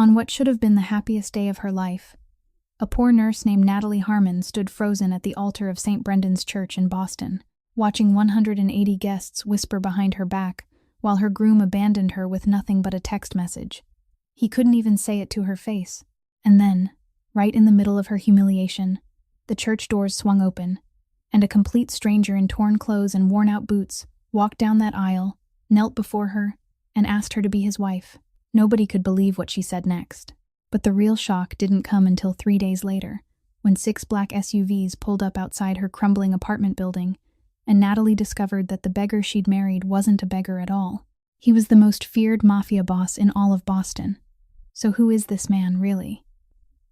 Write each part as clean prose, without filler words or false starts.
On what should have been the happiest day of her life, a poor nurse named Natalie Harmon stood frozen at the altar of St. Brendan's Church in Boston, watching 180 guests whisper behind her back while her groom abandoned her with nothing but a text message. He couldn't even say it to her face. And then, right in the middle of her humiliation, the church doors swung open, and a complete stranger in torn clothes and worn-out boots walked down that aisle, knelt before her, and asked her to be his wife. Nobody could believe what she said next. But the real shock didn't come until 3 days later, when 6 black SUVs pulled up outside her crumbling apartment building, and Natalie discovered that the beggar she'd married wasn't a beggar at all. He was the most feared mafia boss in all of Boston. So who is this man, really?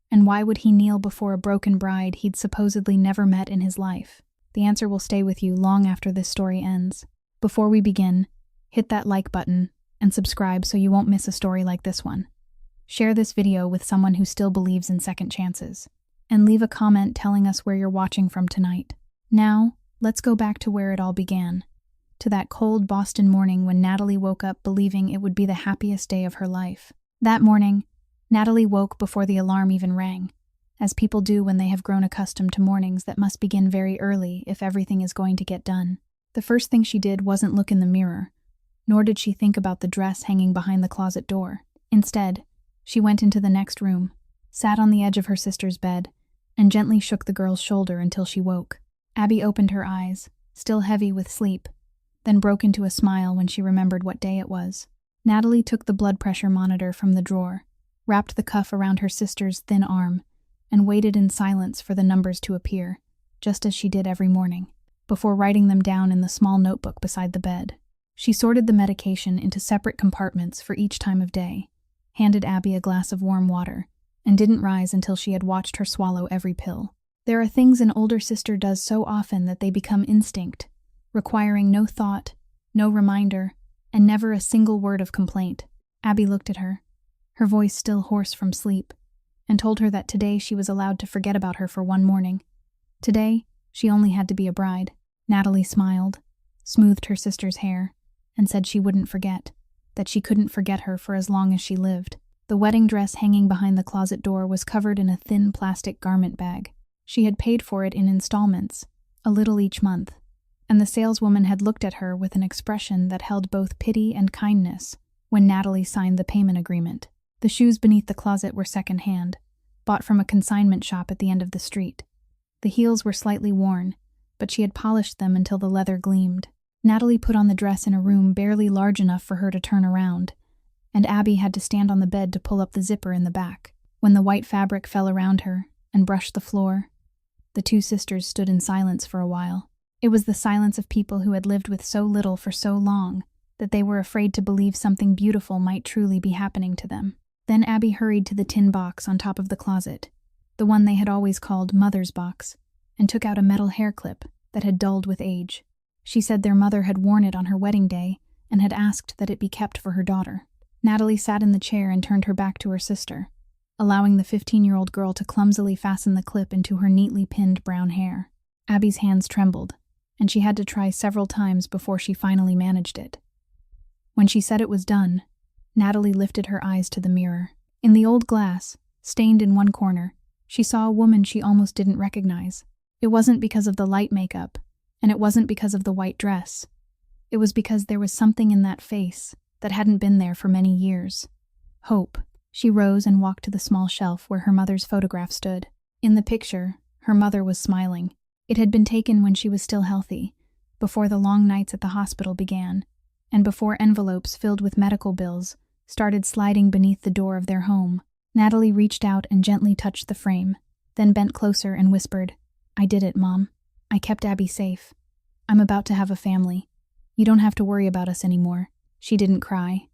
And why would he kneel before a broken bride he'd supposedly never met in his life? The answer will stay with you long after this story ends. Before we begin, hit that like button and subscribe so you won't miss a story like this one. Share this video with someone who still believes in second chances. And leave a comment telling us where you're watching from tonight. Now, let's go back to where it all began. To that cold Boston morning when Natalie woke up believing it would be the happiest day of her life. That morning, Natalie woke before the alarm even rang, as people do when they have grown accustomed to mornings that must begin very early if everything is going to get done. The first thing she did wasn't look in the mirror, nor did she think about the dress hanging behind the closet door. Instead, she went into the next room, sat on the edge of her sister's bed, and gently shook the girl's shoulder until she woke. Abby opened her eyes, still heavy with sleep, then broke into a smile when she remembered what day it was. Natalie took the blood pressure monitor from the drawer, wrapped the cuff around her sister's thin arm, and waited in silence for the numbers to appear, just as she did every morning, before writing them down in the small notebook beside the bed. She sorted the medication into separate compartments for each time of day, handed Abby a glass of warm water, and didn't rise until she had watched her swallow every pill. There are things an older sister does so often that they become instinct, requiring no thought, no reminder, and never a single word of complaint. Abby looked at her, her voice still hoarse from sleep, and told her that today she was allowed to forget about her for one morning. Today, she only had to be a bride. Natalie smiled, smoothed her sister's hair, and said she wouldn't forget, that she couldn't forget her for as long as she lived. The wedding dress hanging behind the closet door was covered in a thin plastic garment bag. She had paid for it in installments, a little each month, and the saleswoman had looked at her with an expression that held both pity and kindness when Natalie signed the payment agreement. The shoes beneath the closet were second-hand, bought from a consignment shop at the end of the street. The heels were slightly worn, but she had polished them until the leather gleamed. Natalie put on the dress in a room barely large enough for her to turn around, and Abby had to stand on the bed to pull up the zipper in the back. When the white fabric fell around her and brushed the floor, the two sisters stood in silence for a while. It was the silence of people who had lived with so little for so long that they were afraid to believe something beautiful might truly be happening to them. Then Abby hurried to the tin box on top of the closet, the one they had always called Mother's box, and took out a metal hair clip that had dulled with age. She said their mother had worn it on her wedding day and had asked that it be kept for her daughter. Natalie sat in the chair and turned her back to her sister, allowing the 15-year-old girl to clumsily fasten the clip into her neatly pinned brown hair. Abby's hands trembled, and she had to try several times before she finally managed it. When she said it was done, Natalie lifted her eyes to the mirror. In the old glass, stained in one corner, she saw a woman she almost didn't recognize. It wasn't because of the light makeup, and it wasn't because of the white dress. It was because there was something in that face that hadn't been there for many years. Hope. She rose and walked to the small shelf where her mother's photograph stood. In the picture, her mother was smiling. It had been taken when she was still healthy, before the long nights at the hospital began, and before envelopes filled with medical bills started sliding beneath the door of their home. Natalie reached out and gently touched the frame, then bent closer and whispered, "I did it, Mom. I kept Abby safe. I'm about to have a family. You don't have to worry about us anymore." She didn't cry.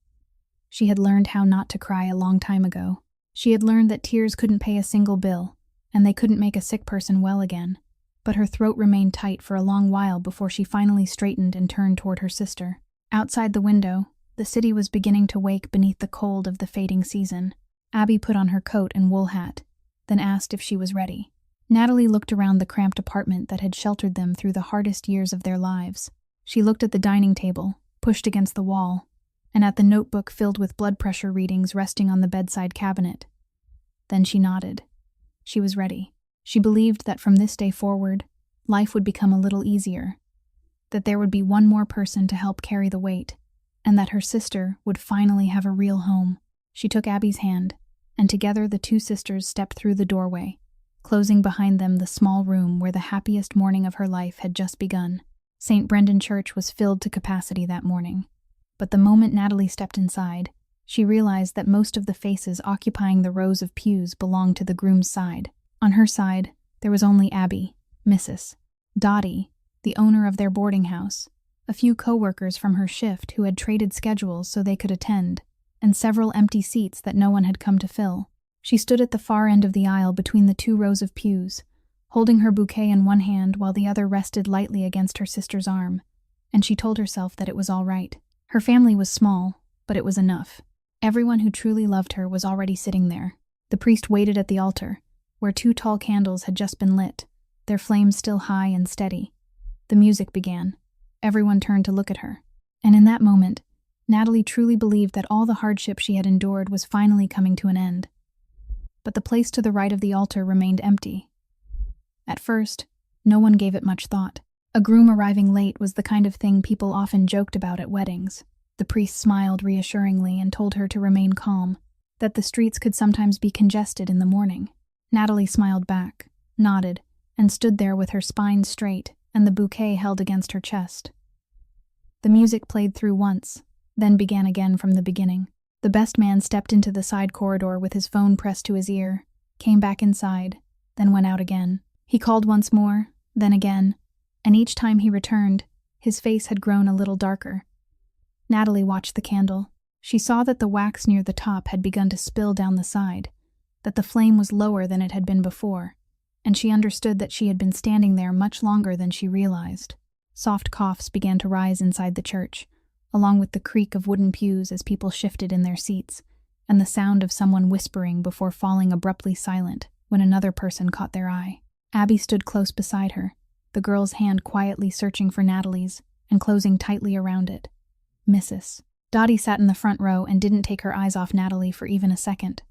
She had learned how not to cry a long time ago. She had learned that tears couldn't pay a single bill, and they couldn't make a sick person well again. But her throat remained tight for a long while before she finally straightened and turned toward her sister. Outside the window, the city was beginning to wake beneath the cold of the fading season. Abby put on her coat and wool hat, then asked if she was ready. Natalie looked around the cramped apartment that had sheltered them through the hardest years of their lives. She looked at the dining table, pushed against the wall, and at the notebook filled with blood pressure readings resting on the bedside cabinet. Then she nodded. She was ready. She believed that from this day forward, life would become a little easier, that there would be one more person to help carry the weight, and that her sister would finally have a real home. She took Abby's hand, and together the two sisters stepped through the doorway, closing behind them the small room where the happiest morning of her life had just begun. St. Brendan Church was filled to capacity that morning. But the moment Natalie stepped inside, she realized that most of the faces occupying the rows of pews belonged to the groom's side. On her side, there was only Abby, Mrs. Dottie, the owner of their boarding house, a few co-workers from her shift who had traded schedules so they could attend, and several empty seats that no one had come to fill. She stood at the far end of the aisle between the two rows of pews, holding her bouquet in one hand while the other rested lightly against her sister's arm, and she told herself that it was all right. Her family was small, but it was enough. Everyone who truly loved her was already sitting there. The priest waited at the altar, where 2 tall candles had just been lit, their flames still high and steady. The music began. Everyone turned to look at her. And in that moment, Natalie truly believed that all the hardship she had endured was finally coming to an end. But the place to the right of the altar remained empty. At first, no one gave it much thought. A groom arriving late was the kind of thing people often joked about at weddings. The priest smiled reassuringly and told her to remain calm, that the streets could sometimes be congested in the morning. Natalie smiled back, nodded, and stood there with her spine straight and the bouquet held against her chest. The music played through once, then began again from the beginning. The best man stepped into the side corridor with his phone pressed to his ear, came back inside, then went out again. He called once more, then again, and each time he returned, his face had grown a little darker. Natalie watched the candle. She saw that the wax near the top had begun to spill down the side, that the flame was lower than it had been before, and she understood that she had been standing there much longer than she realized. Soft coughs began to rise inside the church, along with the creak of wooden pews as people shifted in their seats, and the sound of someone whispering before falling abruptly silent when another person caught their eye. Abby stood close beside her, the girl's hand quietly searching for Natalie's and closing tightly around it. Mrs. Dottie sat in the front row and didn't take her eyes off Natalie for even a second.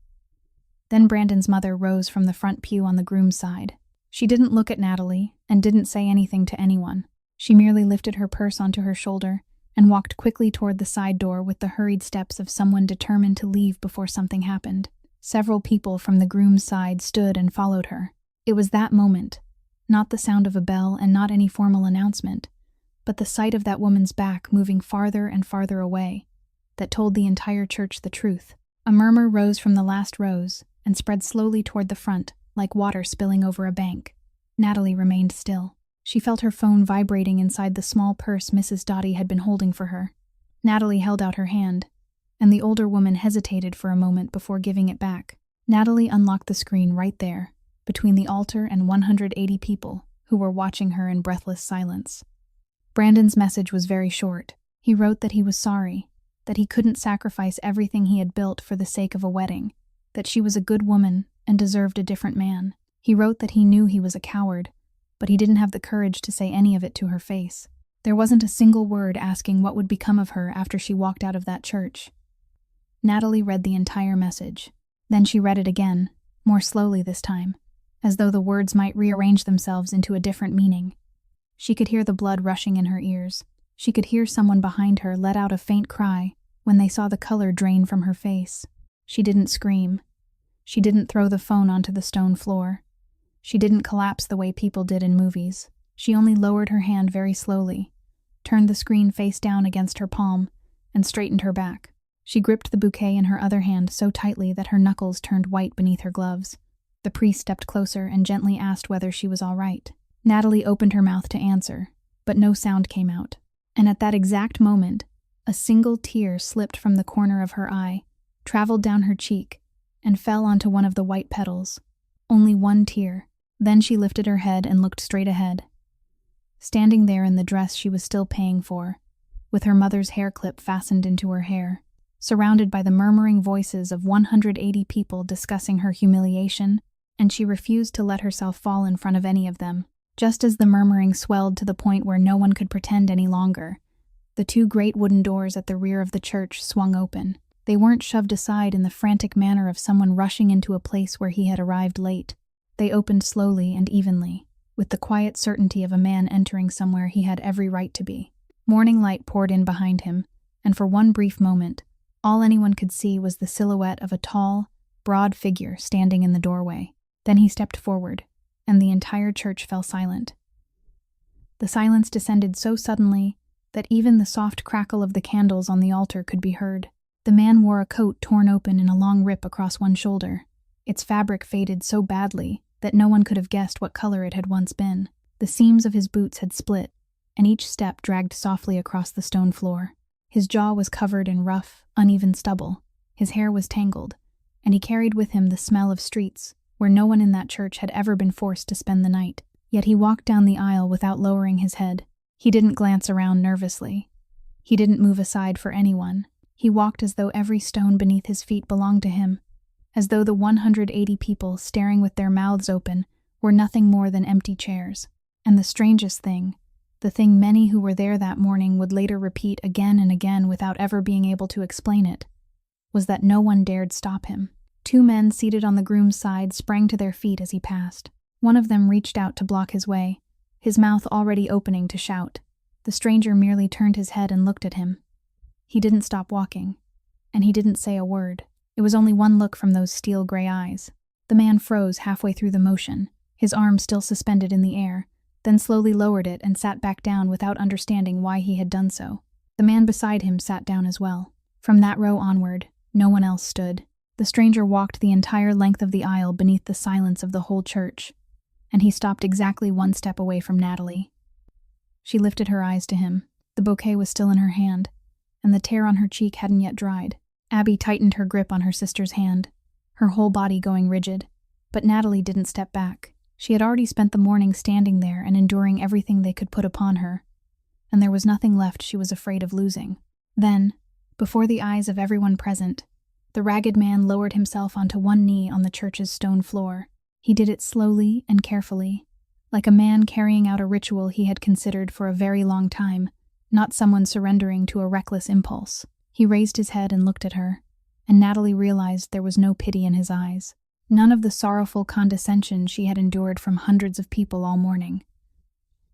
Then Brandon's mother rose from the front pew on the groom's side. She didn't look at Natalie and didn't say anything to anyone. She merely lifted her purse onto her shoulder and walked quickly toward the side door with the hurried steps of someone determined to leave before something happened. Several people from the groom's side stood and followed her. It was that moment, not the sound of a bell and not any formal announcement, but the sight of that woman's back moving farther and farther away, that told the entire church the truth. A murmur rose from the last rows and spread slowly toward the front, like water spilling over a bank. Natalie remained still. She felt her phone vibrating inside the small purse Mrs. Dottie had been holding for her. Natalie held out her hand, and the older woman hesitated for a moment before giving it back. Natalie unlocked the screen right there, between the altar and 180 people who were watching her in breathless silence. Brandon's message was very short. He wrote that he was sorry, that he couldn't sacrifice everything he had built for the sake of a wedding, that she was a good woman and deserved a different man. He wrote that he knew he was a coward, but he didn't have the courage to say any of it to her face. There wasn't a single word asking what would become of her after she walked out of that church. Natalie read the entire message. Then she read it again, more slowly this time, as though the words might rearrange themselves into a different meaning. She could hear the blood rushing in her ears. She could hear someone behind her let out a faint cry when they saw the color drain from her face. She didn't scream. She didn't throw the phone onto the stone floor. She didn't collapse the way people did in movies. She only lowered her hand very slowly, turned the screen face down against her palm, and straightened her back. She gripped the bouquet in her other hand so tightly that her knuckles turned white beneath her gloves. The priest stepped closer and gently asked whether she was all right. Natalie opened her mouth to answer, but no sound came out. And at that exact moment, a single tear slipped from the corner of her eye, traveled down her cheek, and fell onto one of the white petals. Only one tear. Then she lifted her head and looked straight ahead. Standing there in the dress she was still paying for, with her mother's hair clip fastened into her hair, surrounded by the murmuring voices of 180 people discussing her humiliation, and she refused to let herself fall in front of any of them. Just as the murmuring swelled to the point where no one could pretend any longer, The two great wooden doors at the rear of the church swung open. They weren't shoved aside in the frantic manner of someone rushing into a place where he had arrived late. They opened slowly and evenly, with the quiet certainty of a man entering somewhere he had every right to be. Morning light poured in behind him, and for one brief moment, all anyone could see was the silhouette of a tall, broad figure standing in the doorway. Then he stepped forward, and the entire church fell silent. The silence descended so suddenly that even the soft crackle of the candles on the altar could be heard. The man wore a coat torn open in a long rip across one shoulder. Its fabric faded so badly that no one could have guessed what color it had once been. The seams of his boots had split, and each step dragged softly across the stone floor. His jaw was covered in rough, uneven stubble. His hair was tangled, and he carried with him the smell of streets, where no one in that church had ever been forced to spend the night. Yet he walked down the aisle without lowering his head. He didn't glance around nervously. He didn't move aside for anyone. He walked as though every stone beneath his feet belonged to him, as though the 180 people staring with their mouths open were nothing more than empty chairs. And the strangest thing, the thing many who were there that morning would later repeat again and again without ever being able to explain it, was that no one dared stop him. Two men seated on the groom's side sprang to their feet as he passed. One of them reached out to block his way, his mouth already opening to shout. The stranger merely turned his head and looked at him. He didn't stop walking, and he didn't say a word. It was only one look from those steel gray eyes. The man froze halfway through the motion, his arm still suspended in the air, then slowly lowered it and sat back down without understanding why he had done so. The man beside him sat down as well. From that row onward, no one else stood. The stranger walked the entire length of the aisle beneath the silence of the whole church, and he stopped exactly one step away from Natalie. She lifted her eyes to him. The bouquet was still in her hand, and the tear on her cheek hadn't yet dried. Abby tightened her grip on her sister's hand, her whole body going rigid. But Natalie didn't step back. She had already spent the morning standing there and enduring everything they could put upon her, and there was nothing left she was afraid of losing. Then, before the eyes of everyone present, the ragged man lowered himself onto one knee on the church's stone floor. He did it slowly and carefully, like a man carrying out a ritual he had considered for a very long time, not someone surrendering to a reckless impulse. He raised his head and looked at her, and Natalie realized there was no pity in his eyes, none of the sorrowful condescension she had endured from hundreds of people all morning.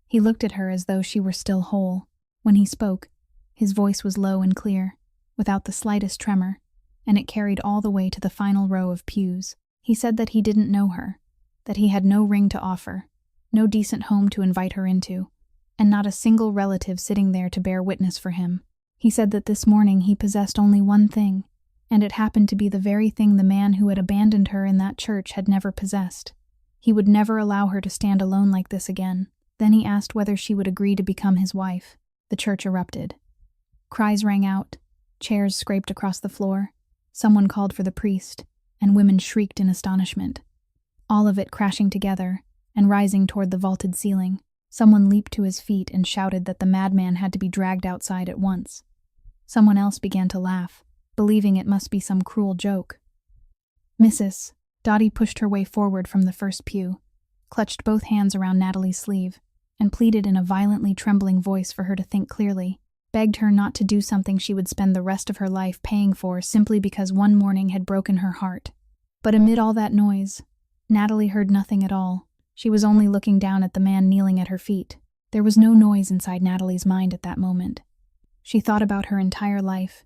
He looked at her as though she were still whole. When he spoke, his voice was low and clear, without the slightest tremor, and it carried all the way to the final row of pews. He said that he didn't know her, that he had no ring to offer, no decent home to invite her into, and not a single relative sitting there to bear witness for him. He said that this morning he possessed only one thing, and it happened to be the very thing the man who had abandoned her in that church had never possessed. He would never allow her to stand alone like this again. Then he asked whether she would agree to become his wife. The church erupted. Cries rang out, chairs scraped across the floor, someone called for the priest, and women shrieked in astonishment. All of it crashing together and rising toward the vaulted ceiling. Someone leaped to his feet and shouted that the madman had to be dragged outside at once. Someone else began to laugh, believing it must be some cruel joke. Mrs. Dottie pushed her way forward from the first pew, clutched both hands around Natalie's sleeve, and pleaded in a violently trembling voice for her to think clearly, begged her not to do something she would spend the rest of her life paying for simply because one morning had broken her heart. But amid all that noise, Natalie heard nothing at all. She was only looking down at the man kneeling at her feet. There was no noise inside Natalie's mind at that moment. She thought about her entire life,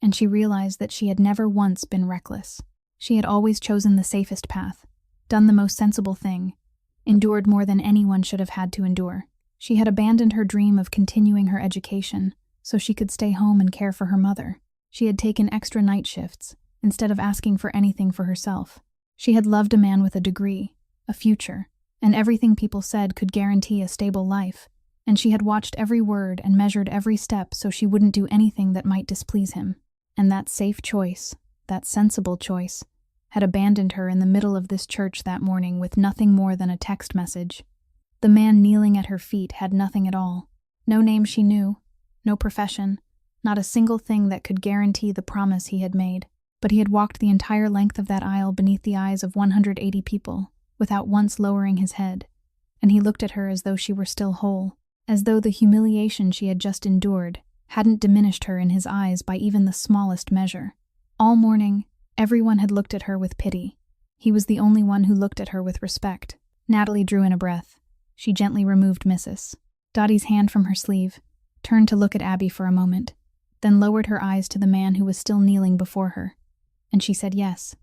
and she realized that she had never once been reckless. She had always chosen the safest path, done the most sensible thing, endured more than anyone should have had to endure. She had abandoned her dream of continuing her education so she could stay home and care for her mother. She had taken extra night shifts instead of asking for anything for herself. She had loved a man with a degree, a future, and everything people said could guarantee a stable life, and she had watched every word and measured every step so she wouldn't do anything that might displease him. And that safe choice, that sensible choice, had abandoned her in the middle of this church that morning with nothing more than a text message. The man kneeling at her feet had nothing at all. No name she knew, no profession, not a single thing that could guarantee the promise he had made. But he had walked the entire length of that aisle beneath the eyes of 180 people, without once lowering his head, and he looked at her as though she were still whole, as though the humiliation she had just endured hadn't diminished her in his eyes by even the smallest measure. All morning, everyone had looked at her with pity. He was the only one who looked at her with respect. Natalie drew in a breath. She gently removed Mrs. Dottie's hand from her sleeve, turned to look at Abby for a moment, then lowered her eyes to the man who was still kneeling before her. And she said yes.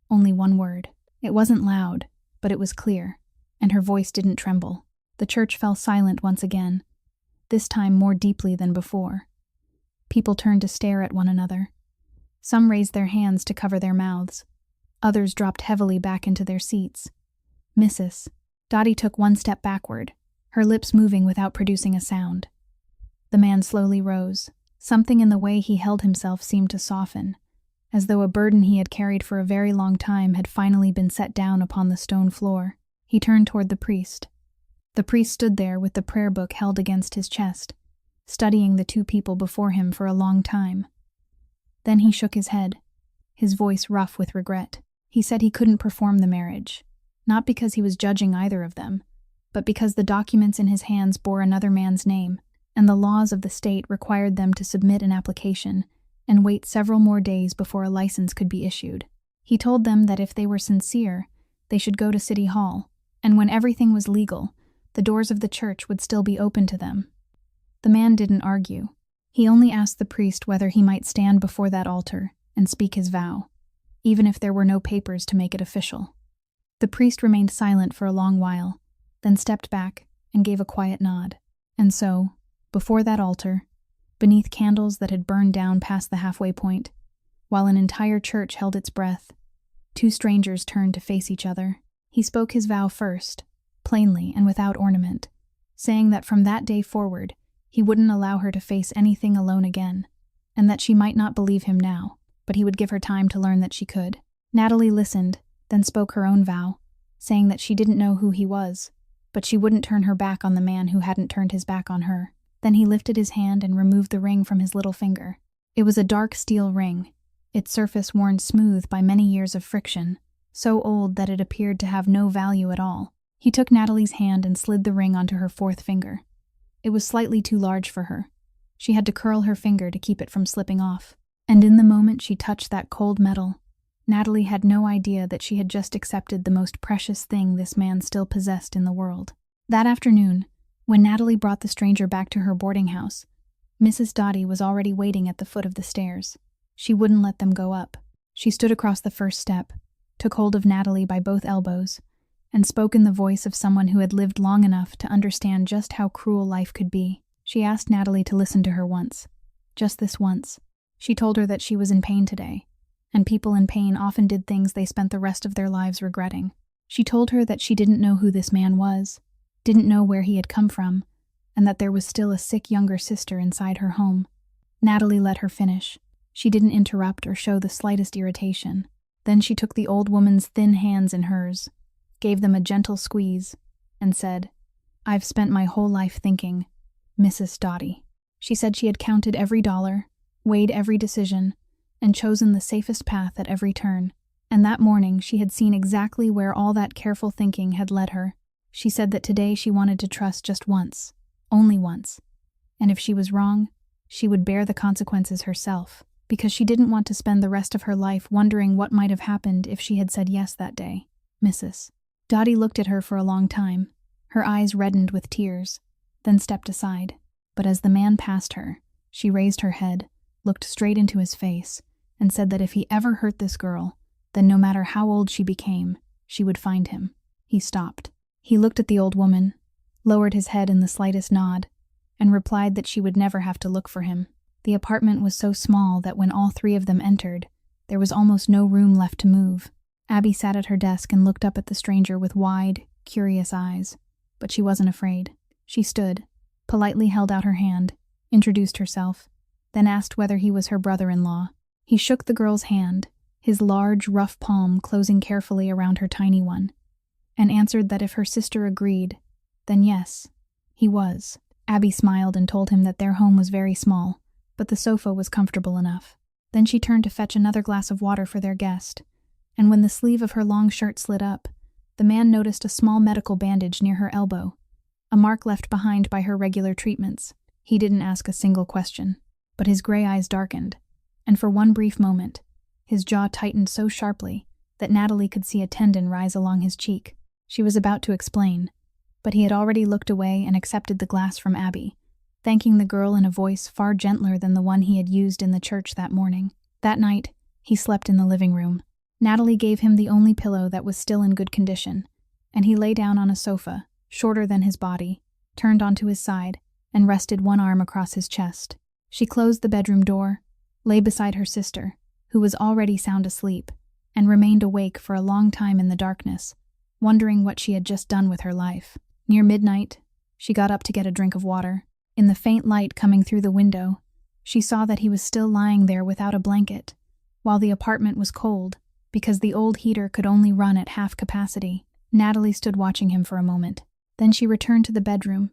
Only one word. It wasn't loud, but it was clear, and her voice didn't tremble. The church fell silent once again, this time more deeply than before. People turned to stare at one another. Some raised their hands to cover their mouths. Others dropped heavily back into their seats. Mrs. Dottie took one step backward, her lips moving without producing a sound. The man slowly rose. Something in the way he held himself seemed to soften, as though a burden he had carried for a very long time had finally been set down upon the stone floor. He turned toward the priest. The priest stood there with the prayer book held against his chest, studying the two people before him for a long time. Then he shook his head, his voice rough with regret. He said he couldn't perform the marriage, not because he was judging either of them, but because the documents in his hands bore another man's name, and the laws of the state required them to submit an application and wait several more days before a license could be issued. He told them that if they were sincere, they should go to City Hall, and when everything was legal, the doors of the church would still be open to them. The man didn't argue. He only asked the priest whether he might stand before that altar and speak his vow, even if there were no papers to make it official. The priest remained silent for a long while, then stepped back and gave a quiet nod. And so, before that altar, beneath candles that had burned down past the halfway point, while an entire church held its breath, two strangers turned to face each other. He spoke his vow first, plainly and without ornament, saying that from that day forward, he wouldn't allow her to face anything alone again, and that she might not believe him now, but he would give her time to learn that she could. Natalie listened, then spoke her own vow, saying that she didn't know who he was, but she wouldn't turn her back on the man who hadn't turned his back on her. Then he lifted his hand and removed the ring from his little finger. It was a dark steel ring, its surface worn smooth by many years of friction, so old that it appeared to have no value at all. He took Natalie's hand and slid the ring onto her fourth finger. It was slightly too large for her. She had to curl her finger to keep it from slipping off. And in the moment she touched that cold metal, Natalie had no idea that she had just accepted the most precious thing this man still possessed in the world. That afternoon, when Natalie brought the stranger back to her boarding house, Mrs. Dottie was already waiting at the foot of the stairs. She wouldn't let them go up. She stood across the first step, took hold of Natalie by both elbows, and spoke in the voice of someone who had lived long enough to understand just how cruel life could be. She asked Natalie to listen to her once. Just this once. She told her that she was in pain today, and people in pain often did things they spent the rest of their lives regretting. She told her that she didn't know who this man was, didn't know where he had come from, and that there was still a sick younger sister inside her home. Natalie let her finish. She didn't interrupt or show the slightest irritation. Then she took the old woman's thin hands in hers, gave them a gentle squeeze, and said, "I've spent my whole life thinking, Mrs. Dottie." She said she had counted every dollar, weighed every decision, and chosen the safest path at every turn. And that morning she had seen exactly where all that careful thinking had led her. She said that today she wanted to trust just once, only once. And if she was wrong, she would bear the consequences herself, because she didn't want to spend the rest of her life wondering what might have happened if she had said yes that day. Mrs. Dottie looked at her for a long time, her eyes reddened with tears, then stepped aside. But as the man passed her, she raised her head, looked straight into his face, and said that if he ever hurt this girl, then no matter how old she became, she would find him. He stopped. He looked at the old woman, lowered his head in the slightest nod, and replied that she would never have to look for him. The apartment was so small that when all three of them entered, there was almost no room left to move. Abby sat at her desk and looked up at the stranger with wide, curious eyes, but she wasn't afraid. She stood, politely held out her hand, introduced herself, then asked whether he was her brother-in-law. He shook the girl's hand, his large, rough palm closing carefully around her tiny one, and answered that if her sister agreed, then yes, he was. Abby smiled and told him that their home was very small, but the sofa was comfortable enough. Then she turned to fetch another glass of water for their guest, and when the sleeve of her long shirt slid up, the man noticed a small medical bandage near her elbow, a mark left behind by her regular treatments. He didn't ask a single question. but his gray eyes darkened, and for one brief moment, his jaw tightened so sharply that Natalie could see a tendon rise along his cheek. She was about to explain, but he had already looked away and accepted the glass from Abby, thanking the girl in a voice far gentler than the one he had used in the church that morning. That night, he slept in the living room. Natalie gave him the only pillow that was still in good condition, and he lay down on a sofa, shorter than his body, turned onto his side, and rested one arm across his chest. She closed the bedroom door, lay beside her sister, who was already sound asleep, and remained awake for a long time in the darkness, wondering what she had just done with her life. Near midnight, she got up to get a drink of water. In the faint light coming through the window, she saw that he was still lying there without a blanket, while the apartment was cold, because the old heater could only run at half capacity. Natalie stood watching him for a moment. Then she returned to the bedroom,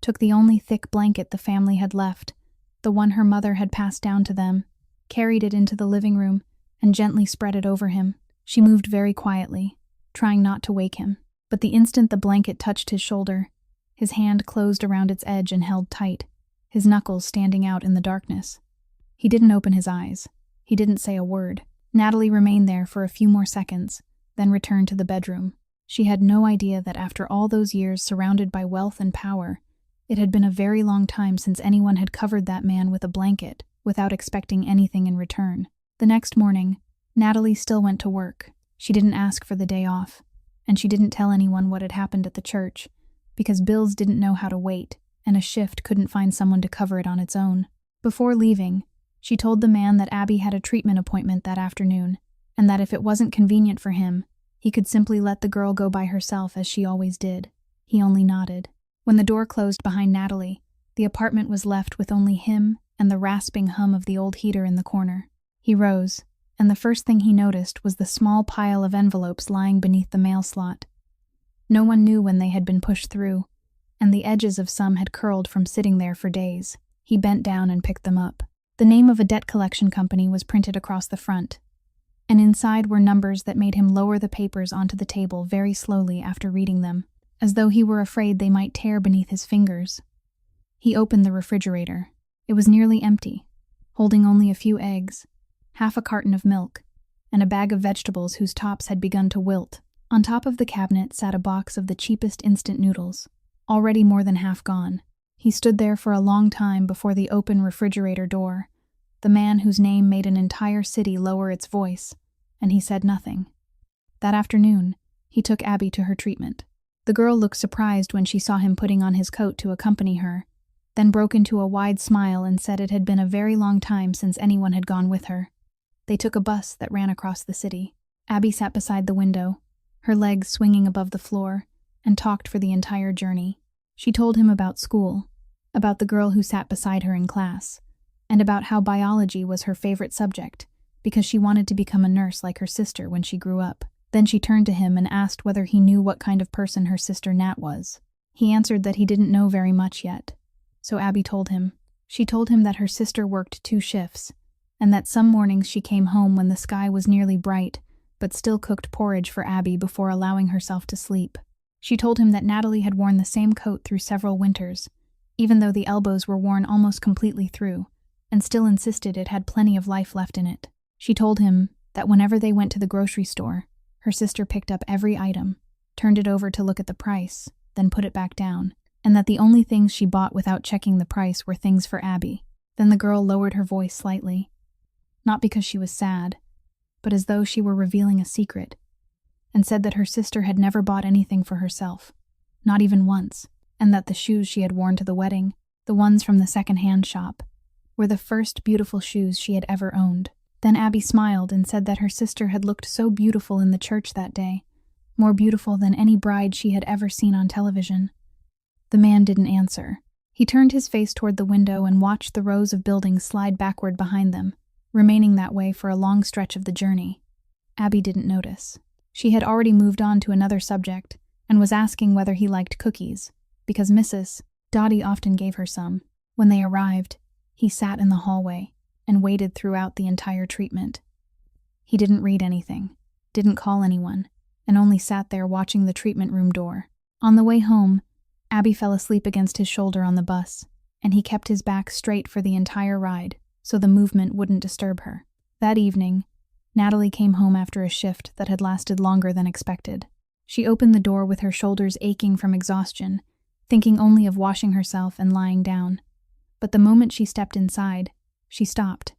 took the only thick blanket the family had left, the one her mother had passed down to them, carried it into the living room, and gently spread it over him. She moved very quietly, trying not to wake him. But the instant the blanket touched his shoulder, his hand closed around its edge and held tight, his knuckles standing out in the darkness. He didn't open his eyes. He didn't say a word. Natalie remained there for a few more seconds, then returned to the bedroom. She had no idea that after all those years surrounded by wealth and power, it had been a very long time since anyone had covered that man with a blanket without expecting anything in return. The next morning, Natalie still went to work. She didn't ask for the day off, and she didn't tell anyone what had happened at the church, because bills didn't know how to wait, and a shift couldn't find someone to cover it on its own. Before leaving, she told the man that Abby had a treatment appointment that afternoon, and that if it wasn't convenient for him, he could simply let the girl go by herself as she always did. He only nodded. When the door closed behind Natalie, the apartment was left with only him and the rasping hum of the old heater in the corner. He rose, and the first thing he noticed was the small pile of envelopes lying beneath the mail slot. No one knew when they had been pushed through, and the edges of some had curled from sitting there for days. He bent down and picked them up. The name of a debt collection company was printed across the front, and inside were numbers that made him lower the papers onto the table very slowly after reading them, as though he were afraid they might tear beneath his fingers. He opened the refrigerator. It was nearly empty, holding only a few eggs, half a carton of milk, and a bag of vegetables whose tops had begun to wilt. On top of the cabinet sat a box of the cheapest instant noodles, already more than half gone. He stood there for a long time before the open refrigerator door, the man whose name made an entire city lower its voice, and he said nothing. That afternoon, he took Abby to her treatment. The girl looked surprised when she saw him putting on his coat to accompany her, then broke into a wide smile and said it had been a very long time since anyone had gone with her. They took a bus that ran across the city. Abby sat beside the window, her legs swinging above the floor, and talked for the entire journey. She told him about school, about the girl who sat beside her in class, and about how biology was her favorite subject, because she wanted to become a nurse like her sister when she grew up. Then she turned to him and asked whether he knew what kind of person her sister Nat was. He answered that he didn't know very much yet. So Abby told him. She told him that her sister worked 2 shifts, and that some mornings she came home when the sky was nearly bright, but still cooked porridge for Abby before allowing herself to sleep. She told him that Natalie had worn the same coat through several winters, even though the elbows were worn almost completely through, and still insisted it had plenty of life left in it. She told him that whenever they went to the grocery store, her sister picked up every item, turned it over to look at the price, then put it back down, and that the only things she bought without checking the price were things for Abby. Then the girl lowered her voice slightly, not because she was sad, but as though she were revealing a secret, and said that her sister had never bought anything for herself, not even once, and that the shoes she had worn to the wedding, the ones from the second-hand shop, were the first beautiful shoes she had ever owned. Then Abby smiled and said that her sister had looked so beautiful in the church that day, more beautiful than any bride she had ever seen on television. The man didn't answer. He turned his face toward the window and watched the rows of buildings slide backward behind them, remaining that way for a long stretch of the journey. Abby didn't notice. She had already moved on to another subject and was asking whether he liked cookies, because Mrs. Dottie often gave her some. When they arrived, he sat in the hallway and waited throughout the entire treatment. He didn't read anything, didn't call anyone, and only sat there watching the treatment room door. On the way home, Abby fell asleep against his shoulder on the bus, and he kept his back straight for the entire ride, so the movement wouldn't disturb her. That evening, Natalie came home after a shift that had lasted longer than expected. She opened the door with her shoulders aching from exhaustion, thinking only of washing herself and lying down. But the moment she stepped inside, she stopped.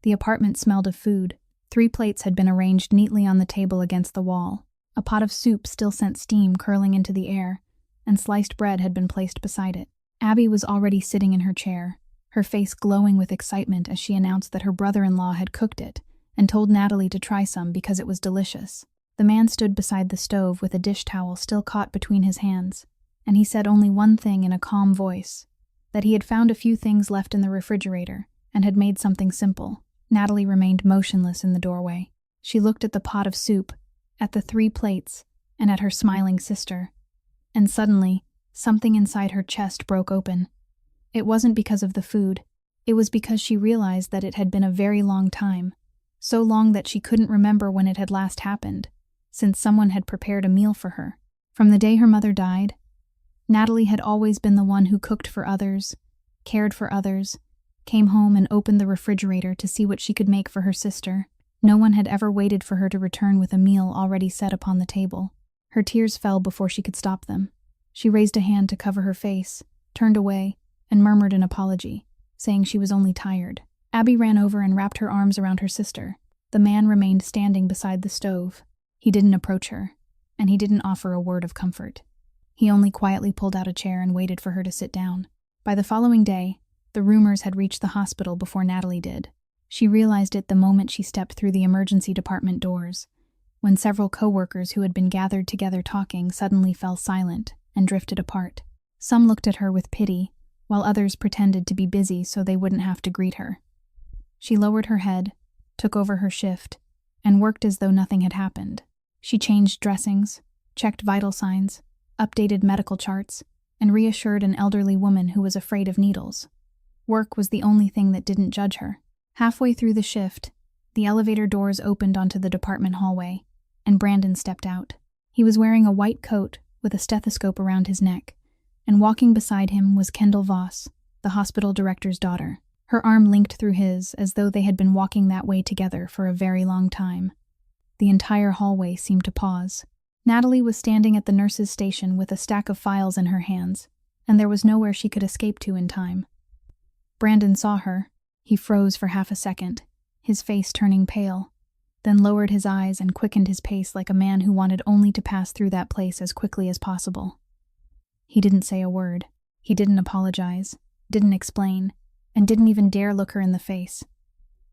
The apartment smelled of food. 3 plates had been arranged neatly on the table against the wall. A pot of soup still sent steam curling into the air, and sliced bread had been placed beside it. Abby was already sitting in her chair, her face glowing with excitement as she announced that her brother-in-law had cooked it and told Natalie to try some because it was delicious. The man stood beside the stove with a dish towel still caught between his hands, and he said only one thing in a calm voice, that he had found a few things left in the refrigerator and had made something simple. Natalie remained motionless in the doorway. She looked at the pot of soup, at the 3 plates, and at her smiling sister. And suddenly, something inside her chest broke open. It wasn't because of the food. It was because she realized that it had been a very long time, so long that she couldn't remember when it had last happened, since someone had prepared a meal for her. From the day her mother died, Natalie had always been the one who cooked for others, cared for others, came home and opened the refrigerator to see what she could make for her sister. No one had ever waited for her to return with a meal already set upon the table. Her tears fell before she could stop them. She raised a hand to cover her face, turned away, and murmured an apology, saying she was only tired. Abby ran over and wrapped her arms around her sister. The man remained standing beside the stove. He didn't approach her, and he didn't offer a word of comfort. He only quietly pulled out a chair and waited for her to sit down. By the following day, the rumors had reached the hospital before Natalie did. She realized it the moment she stepped through the emergency department doors, when several co-workers who had been gathered together talking suddenly fell silent and drifted apart. Some looked at her with pity, while others pretended to be busy so they wouldn't have to greet her. She lowered her head, took over her shift, and worked as though nothing had happened. She changed dressings, checked vital signs, updated medical charts, and reassured an elderly woman who was afraid of needles. Work was the only thing that didn't judge her. Halfway through the shift, the elevator doors opened onto the department hallway, and Brandon stepped out. He was wearing a white coat with a stethoscope around his neck, and walking beside him was Kendall Voss, the hospital director's daughter. Her arm linked through his as though they had been walking that way together for a very long time. The entire hallway seemed to pause. Natalie was standing at the nurse's station with a stack of files in her hands, and there was nowhere she could escape to in time. Brandon saw her. He froze for half a second, his face turning pale, then lowered his eyes and quickened his pace like a man who wanted only to pass through that place as quickly as possible. He didn't say a word. He didn't apologize, didn't explain, and didn't even dare look her in the face.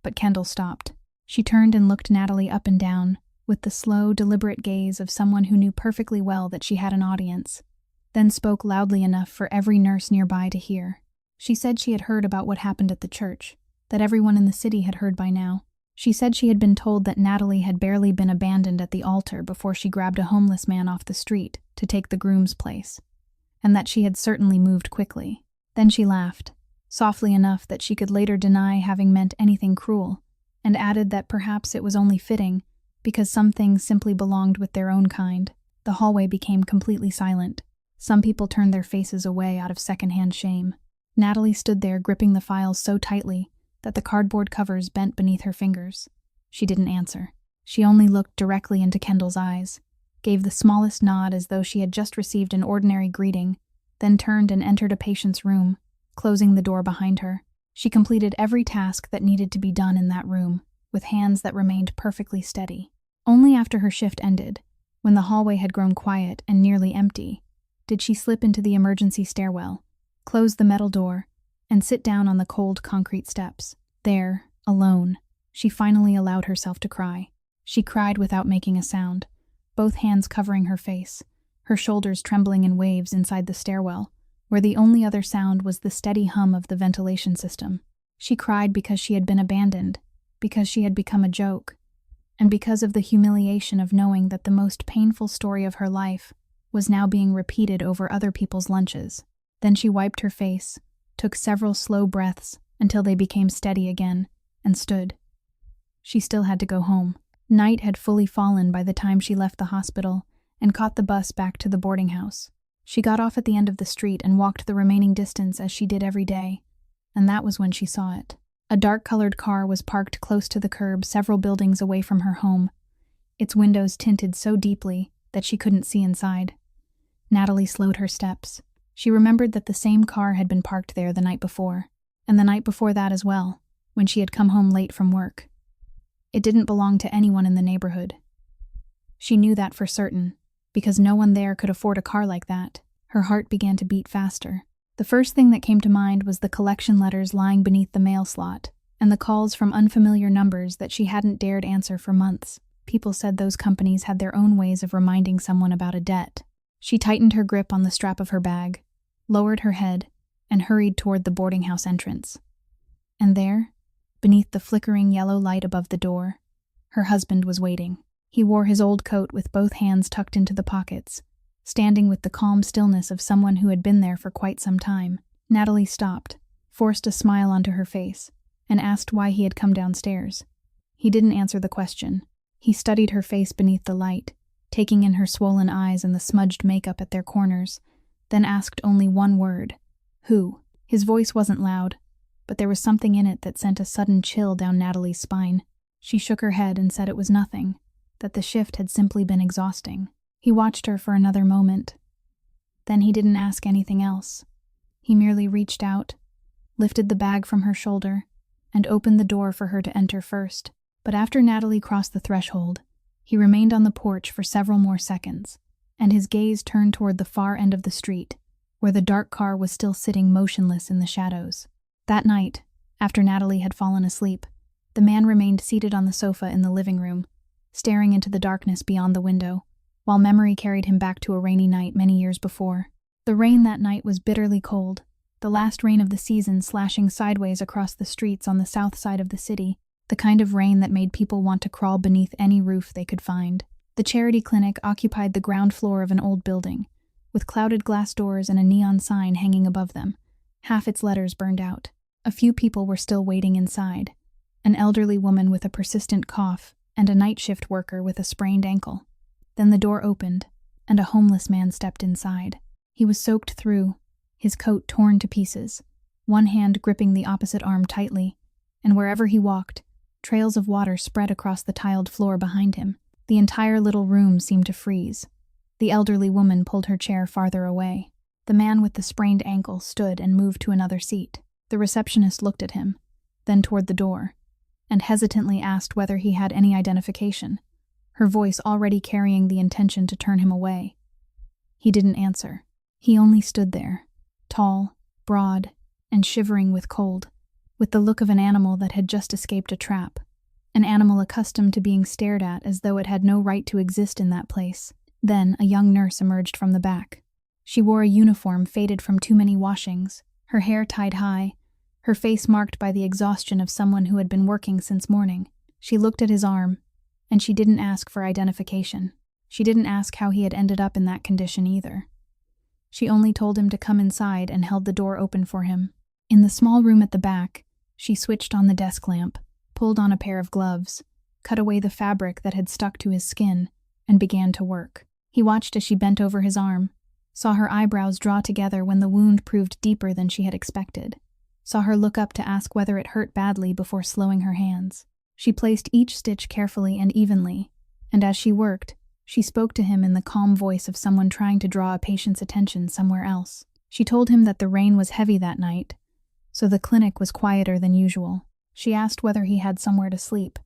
But Kendall stopped. She turned and looked Natalie up and down, with the slow, deliberate gaze of someone who knew perfectly well that she had an audience, then spoke loudly enough for every nurse nearby to hear. She said she had heard about what happened at the church, that everyone in the city had heard by now. She said she had been told that Natalie had barely been abandoned at the altar before she grabbed a homeless man off the street to take the groom's place, and that she had certainly moved quickly. Then she laughed, softly enough that she could later deny having meant anything cruel, and added that perhaps it was only fitting, because some things simply belonged with their own kind. The hallway became completely silent. Some people turned their faces away out of secondhand shame. Natalie stood there gripping the files so tightly that the cardboard covers bent beneath her fingers. She didn't answer. She only looked directly into Kendall's eyes, gave the smallest nod as though she had just received an ordinary greeting, then turned and entered a patient's room, closing the door behind her. She completed every task that needed to be done in that room, with hands that remained perfectly steady. Only after her shift ended, when the hallway had grown quiet and nearly empty, did she slip into the emergency stairwell, close the metal door, and sit down on the cold concrete steps. There, alone, she finally allowed herself to cry. She cried without making a sound, both hands covering her face, her shoulders trembling in waves inside the stairwell, where the only other sound was the steady hum of the ventilation system. She cried because she had been abandoned, because she had become a joke, and because of the humiliation of knowing that the most painful story of her life was now being repeated over other people's lunches. Then she wiped her face, took several slow breaths until they became steady again, and stood. She still had to go home. Night had fully fallen by the time she left the hospital and caught the bus back to the boarding house. She got off at the end of the street and walked the remaining distance as she did every day, and that was when she saw it. A dark-colored car was parked close to the curb several buildings away from her home, its windows tinted so deeply that she couldn't see inside. Natalie slowed her steps. She remembered that the same car had been parked there the night before, and the night before that as well, when she had come home late from work. It didn't belong to anyone in the neighborhood. She knew that for certain, because no one there could afford a car like that. Her heart began to beat faster. The first thing that came to mind was the collection letters lying beneath the mail slot, and the calls from unfamiliar numbers that she hadn't dared answer for months. People said those companies had their own ways of reminding someone about a debt. She tightened her grip on the strap of her bag, lowered her head, and hurried toward the boarding house entrance. And there, beneath the flickering yellow light above the door, her husband was waiting. He wore his old coat with both hands tucked into the pockets, standing with the calm stillness of someone who had been there for quite some time. Natalie stopped, forced a smile onto her face, and asked why he had come downstairs. He didn't answer the question. He studied her face beneath the light, taking in her swollen eyes and the smudged makeup at their corners, then asked only one word: "Who?" His voice wasn't loud, but there was something in it that sent a sudden chill down Natalie's spine. She shook her head and said it was nothing, that the shift had simply been exhausting. He watched her for another moment. Then he didn't ask anything else. He merely reached out, lifted the bag from her shoulder, and opened the door for her to enter first. But after Natalie crossed the threshold, he remained on the porch for several more seconds, and his gaze turned toward the far end of the street, where the dark car was still sitting motionless in the shadows. That night, after Natalie had fallen asleep, the man remained seated on the sofa in the living room, staring into the darkness beyond the window, while memory carried him back to a rainy night many years before. The rain that night was bitterly cold, the last rain of the season slashing sideways across the streets on the south side of the city, the kind of rain that made people want to crawl beneath any roof they could find. The charity clinic occupied the ground floor of an old building, with clouded glass doors and a neon sign hanging above them, half its letters burned out. A few people were still waiting inside, an elderly woman with a persistent cough and a night shift worker with a sprained ankle. Then the door opened, and a homeless man stepped inside. He was soaked through, his coat torn to pieces, one hand gripping the opposite arm tightly, and wherever he walked, trails of water spread across the tiled floor behind him. The entire little room seemed to freeze. The elderly woman pulled her chair farther away. The man with the sprained ankle stood and moved to another seat. The receptionist looked at him, then toward the door, and hesitantly asked whether he had any identification, her voice already carrying the intention to turn him away. He didn't answer. He only stood there, tall, broad, and shivering with cold, with the look of an animal that had just escaped a trap, an animal accustomed to being stared at as though it had no right to exist in that place. Then a young nurse emerged from the back. She wore a uniform faded from too many washings, her hair tied high, her face marked by the exhaustion of someone who had been working since morning. She looked at his arm, and she didn't ask for identification. She didn't ask how he had ended up in that condition either. She only told him to come inside and held the door open for him. In the small room at the back, she switched on the desk lamp, pulled on a pair of gloves, cut away the fabric that had stuck to his skin, and began to work. He watched as she bent over his arm, saw her eyebrows draw together when the wound proved deeper than she had expected, saw her look up to ask whether it hurt badly before slowing her hands. She placed each stitch carefully and evenly, and as she worked, she spoke to him in the calm voice of someone trying to draw a patient's attention somewhere else. She told him that the rain was heavy that night, so the clinic was quieter than usual. She asked whether he had somewhere to sleep,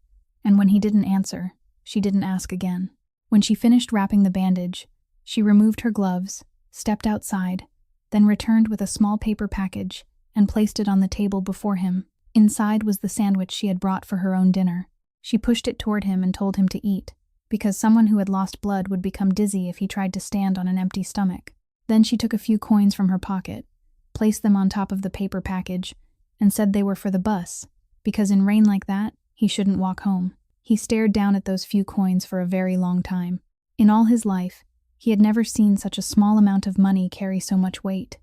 and when he didn't answer, she didn't ask again. When she finished wrapping the bandage, she removed her gloves, stepped outside, then returned with a small paper package and placed it on the table before him. Inside was the sandwich she had brought for her own dinner. She pushed it toward him and told him to eat, because someone who had lost blood would become dizzy if he tried to stand on an empty stomach. Then she took a few coins from her pocket, placed them on top of the paper package, and said they were for the bus, because in rain like that, he shouldn't walk home. He stared down at those few coins for a very long time. In all his life, he had never seen such a small amount of money carry so much weight.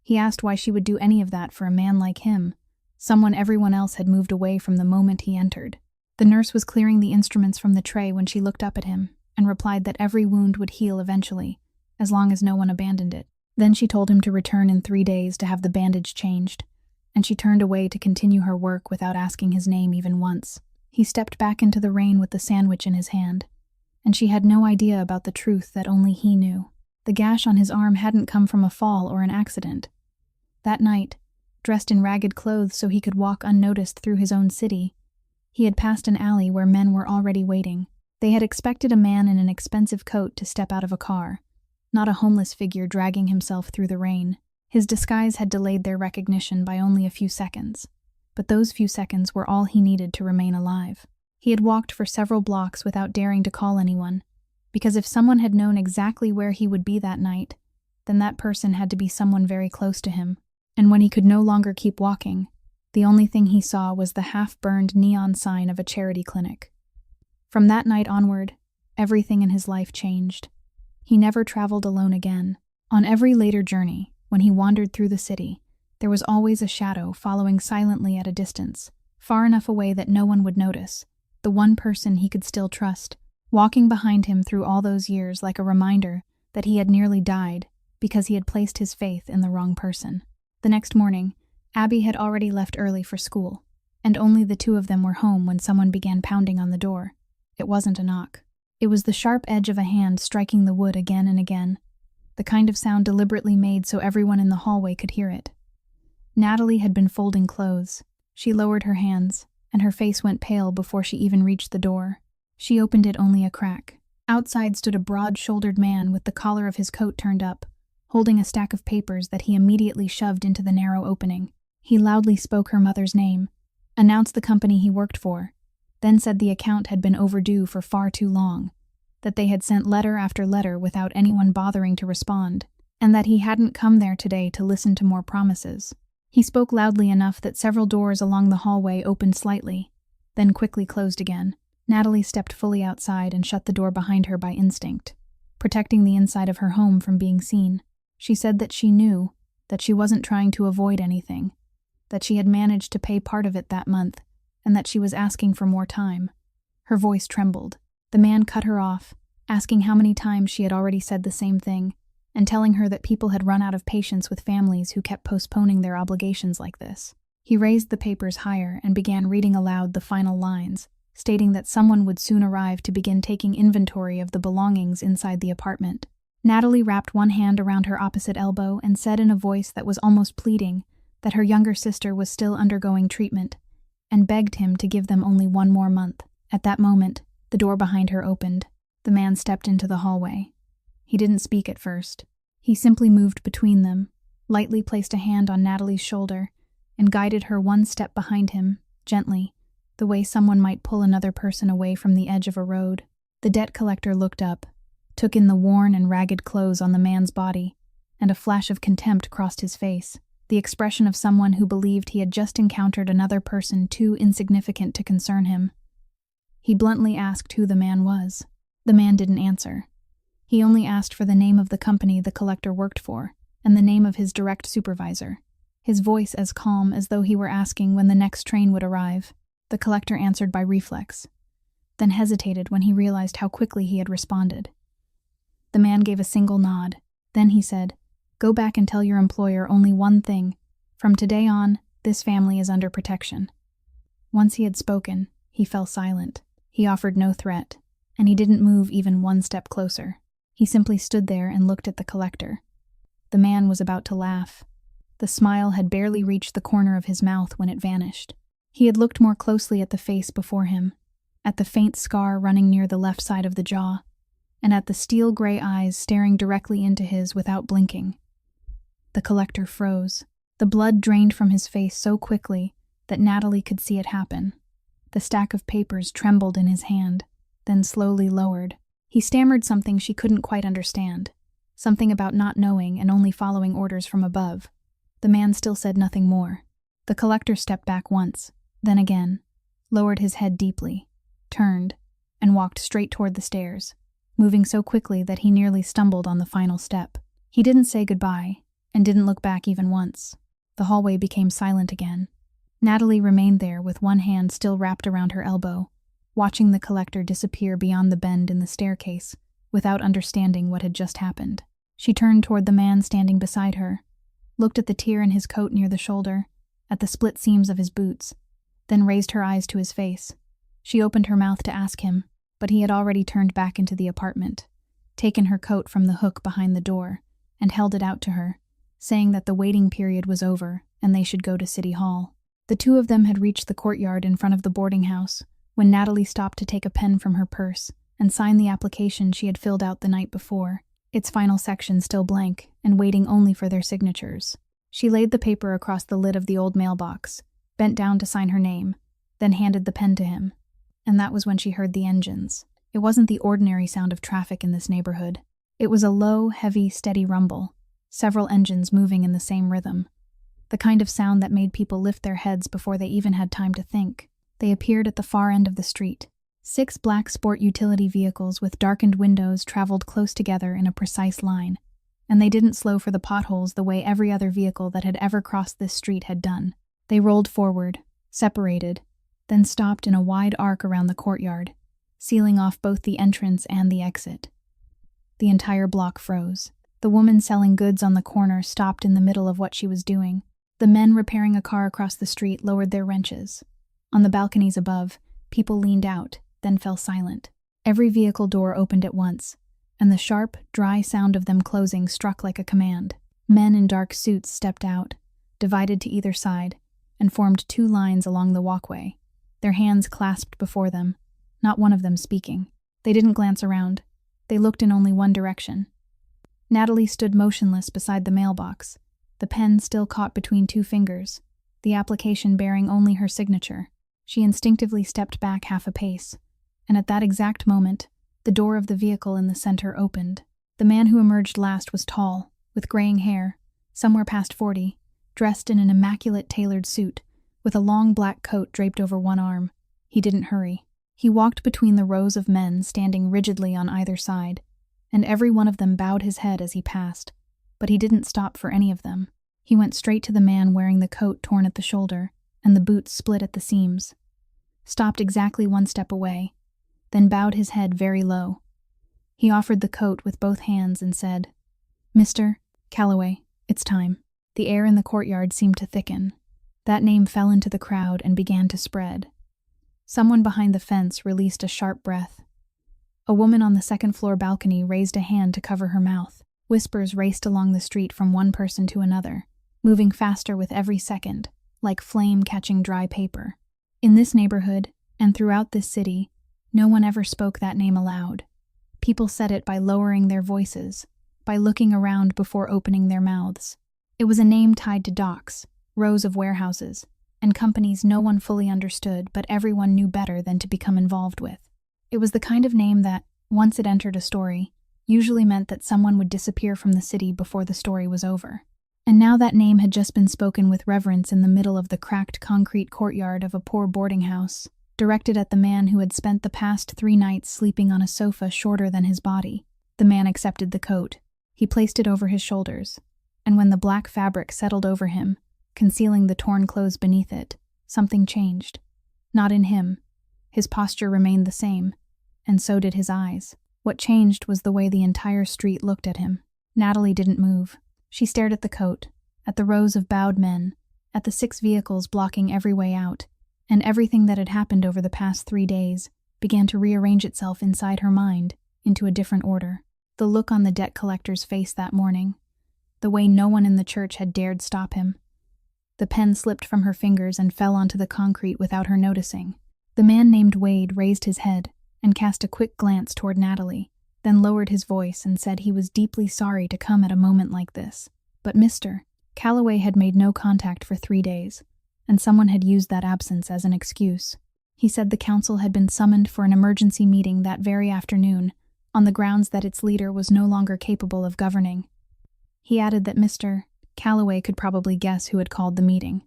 He asked why she would do any of that for a man like him, someone everyone else had moved away from the moment he entered. The nurse was clearing the instruments from the tray when she looked up at him, and replied that every wound would heal eventually, as long as no one abandoned it. Then she told him to return in 3 days to have the bandage changed, and she turned away to continue her work without asking his name even once. He stepped back into the rain with the sandwich in his hand, and she had no idea about the truth that only he knew. The gash on his arm hadn't come from a fall or an accident. That night, dressed in ragged clothes so he could walk unnoticed through his own city, he had passed an alley where men were already waiting. They had expected a man in an expensive coat to step out of a car, not a homeless figure dragging himself through the rain. His disguise had delayed their recognition by only a few seconds, but those few seconds were all he needed to remain alive. He had walked for several blocks without daring to call anyone, because if someone had known exactly where he would be that night, then that person had to be someone very close to him. And when he could no longer keep walking, the only thing he saw was the half-burned neon sign of a charity clinic. From that night onward, everything in his life changed. He never traveled alone again. On every later journey, when he wandered through the city, there was always a shadow following silently at a distance, far enough away that no one would notice, the one person he could still trust, walking behind him through all those years like a reminder that he had nearly died because he had placed his faith in the wrong person. The next morning, Abby had already left early for school, and only the two of them were home when someone began pounding on the door. It wasn't a knock. It was the sharp edge of a hand striking the wood again and again, the kind of sound deliberately made so everyone in the hallway could hear it. Natalie had been folding clothes. She lowered her hands, and her face went pale before she even reached the door. She opened it only a crack. Outside stood a broad-shouldered man with the collar of his coat turned up, holding a stack of papers that he immediately shoved into the narrow opening. He loudly spoke her mother's name, announced the company he worked for, then said the account had been overdue for far too long, that they had sent letter after letter without anyone bothering to respond, and that he hadn't come there today to listen to more promises. He spoke loudly enough that several doors along the hallway opened slightly, then quickly closed again. Natalie stepped fully outside and shut the door behind her by instinct, protecting the inside of her home from being seen. She said that she knew that she wasn't trying to avoid anything, that she had managed to pay part of it that month, and that she was asking for more time. Her voice trembled. The man cut her off, asking how many times she had already said the same thing, and telling her that people had run out of patience with families who kept postponing their obligations like this. He raised the papers higher and began reading aloud the final lines, stating that someone would soon arrive to begin taking inventory of the belongings inside the apartment. Natalie wrapped one hand around her opposite elbow and said in a voice that was almost pleading that her younger sister was still undergoing treatment, and begged him to give them only one more month. At that moment, the door behind her opened. The man stepped into the hallway. He didn't speak at first. He simply moved between them, lightly placed a hand on Natalie's shoulder, and guided her one step behind him, gently, the way someone might pull another person away from the edge of a road. The debt collector looked up, took in the worn and ragged clothes on the man's body, and a flash of contempt crossed his face, the expression of someone who believed he had just encountered another person too insignificant to concern him. He bluntly asked who the man was. The man didn't answer. He only asked for the name of the company the collector worked for, and the name of his direct supervisor, his voice as calm as though he were asking when the next train would arrive. The collector answered by reflex, then hesitated when he realized how quickly he had responded. The man gave a single nod. Then he said, "Go back and tell your employer only one thing. From today on, this family is under protection." Once he had spoken, he fell silent. He offered no threat, and he didn't move even one step closer. He simply stood there and looked at the collector. The man was about to laugh. The smile had barely reached the corner of his mouth when it vanished. He had looked more closely at the face before him, at the faint scar running near the left side of the jaw, and at the steel-gray eyes staring directly into his without blinking. The collector froze. The blood drained from his face so quickly that Natalie could see it happen. The stack of papers trembled in his hand, then slowly lowered. He stammered something she couldn't quite understand, something about not knowing and only following orders from above. The man still said nothing more. The collector stepped back once, then again, lowered his head deeply, turned, and walked straight toward the stairs, moving so quickly that he nearly stumbled on the final step. He didn't say goodbye, and didn't look back even once. The hallway became silent again. Natalie remained there with one hand still wrapped around her elbow, watching the collector disappear beyond the bend in the staircase, without understanding what had just happened. She turned toward the man standing beside her, looked at the tear in his coat near the shoulder, at the split seams of his boots, then raised her eyes to his face. She opened her mouth to ask him, but he had already turned back into the apartment, taken her coat from the hook behind the door, and held it out to her, saying that the waiting period was over and they should go to City Hall. The two of them had reached the courtyard in front of the boarding house when Natalie stopped to take a pen from her purse and sign the application she had filled out the night before, its final section still blank and waiting only for their signatures. She laid the paper across the lid of the old mailbox, bent down to sign her name, then handed the pen to him. And that was when she heard the engines. It wasn't the ordinary sound of traffic in this neighborhood. It was a low, heavy, steady rumble, several engines moving in the same rhythm. The kind of sound that made people lift their heads before they even had time to think. They appeared at the far end of the street. 6 black sport utility vehicles with darkened windows traveled close together in a precise line, and they didn't slow for the potholes the way every other vehicle that had ever crossed this street had done. They rolled forward, separated, then stopped in a wide arc around the courtyard, sealing off both the entrance and the exit. The entire block froze. The woman selling goods on the corner stopped in the middle of what she was doing. The men repairing a car across the street lowered their wrenches. On the balconies above, people leaned out, then fell silent. Every vehicle door opened at once, and the sharp, dry sound of them closing struck like a command. Men in dark suits stepped out, divided to either side, and formed 2 lines along the walkway, their hands clasped before them, not one of them speaking. They didn't glance around. They looked in only one direction. Natalie stood motionless beside the mailbox, the pen still caught between 2 fingers, the application bearing only her signature. She instinctively stepped back half a pace, and at that exact moment, the door of the vehicle in the center opened. The man who emerged last was tall, with graying hair, somewhere past 40, dressed in an immaculate tailored suit, with a long black coat draped over one arm. He didn't hurry. He walked between the rows of men standing rigidly on either side, and every one of them bowed his head as he passed, but he didn't stop for any of them. He went straight to the man wearing the coat torn at the shoulder and the boots split at the seams, stopped exactly 1 step away, then bowed his head very low. He offered the coat with both hands and said, "Mr. Calloway, it's time." The air in the courtyard seemed to thicken. That name fell into the crowd and began to spread. Someone behind the fence released a sharp breath. A woman on the second-floor balcony raised a hand to cover her mouth. Whispers raced along the street from one person to another, moving faster with every second, like flame catching dry paper. In this neighborhood, and throughout this city, no one ever spoke that name aloud. People said it by lowering their voices, by looking around before opening their mouths. It was a name tied to docks, rows of warehouses, and companies no one fully understood but everyone knew better than to become involved with. It was the kind of name that, once it entered a story, usually meant that someone would disappear from the city before the story was over. And now that name had just been spoken with reverence in the middle of the cracked concrete courtyard of a poor boarding house, directed at the man who had spent the past 3 nights sleeping on a sofa shorter than his body. The man accepted the coat. He placed it over his shoulders, and when the black fabric settled over him, concealing the torn clothes beneath it, something changed. Not in him. His posture remained the same, and so did his eyes. What changed was the way the entire street looked at him. Natalie didn't move. She stared at the coat, at the rows of bowed men, at the 6 vehicles blocking every way out, and everything that had happened over the past 3 days began to rearrange itself inside her mind into a different order. The look on the debt collector's face that morning, the way no one in the church had dared stop him. The pen slipped from her fingers and fell onto the concrete without her noticing. The man named Wade raised his head and cast a quick glance toward Natalie, then lowered his voice and said he was deeply sorry to come at a moment like this. But Mr. Calloway had made no contact for 3 days, and someone had used that absence as an excuse. He said the council had been summoned for an emergency meeting that very afternoon, on the grounds that its leader was no longer capable of governing. He added that Mr. Calloway could probably guess who had called the meeting.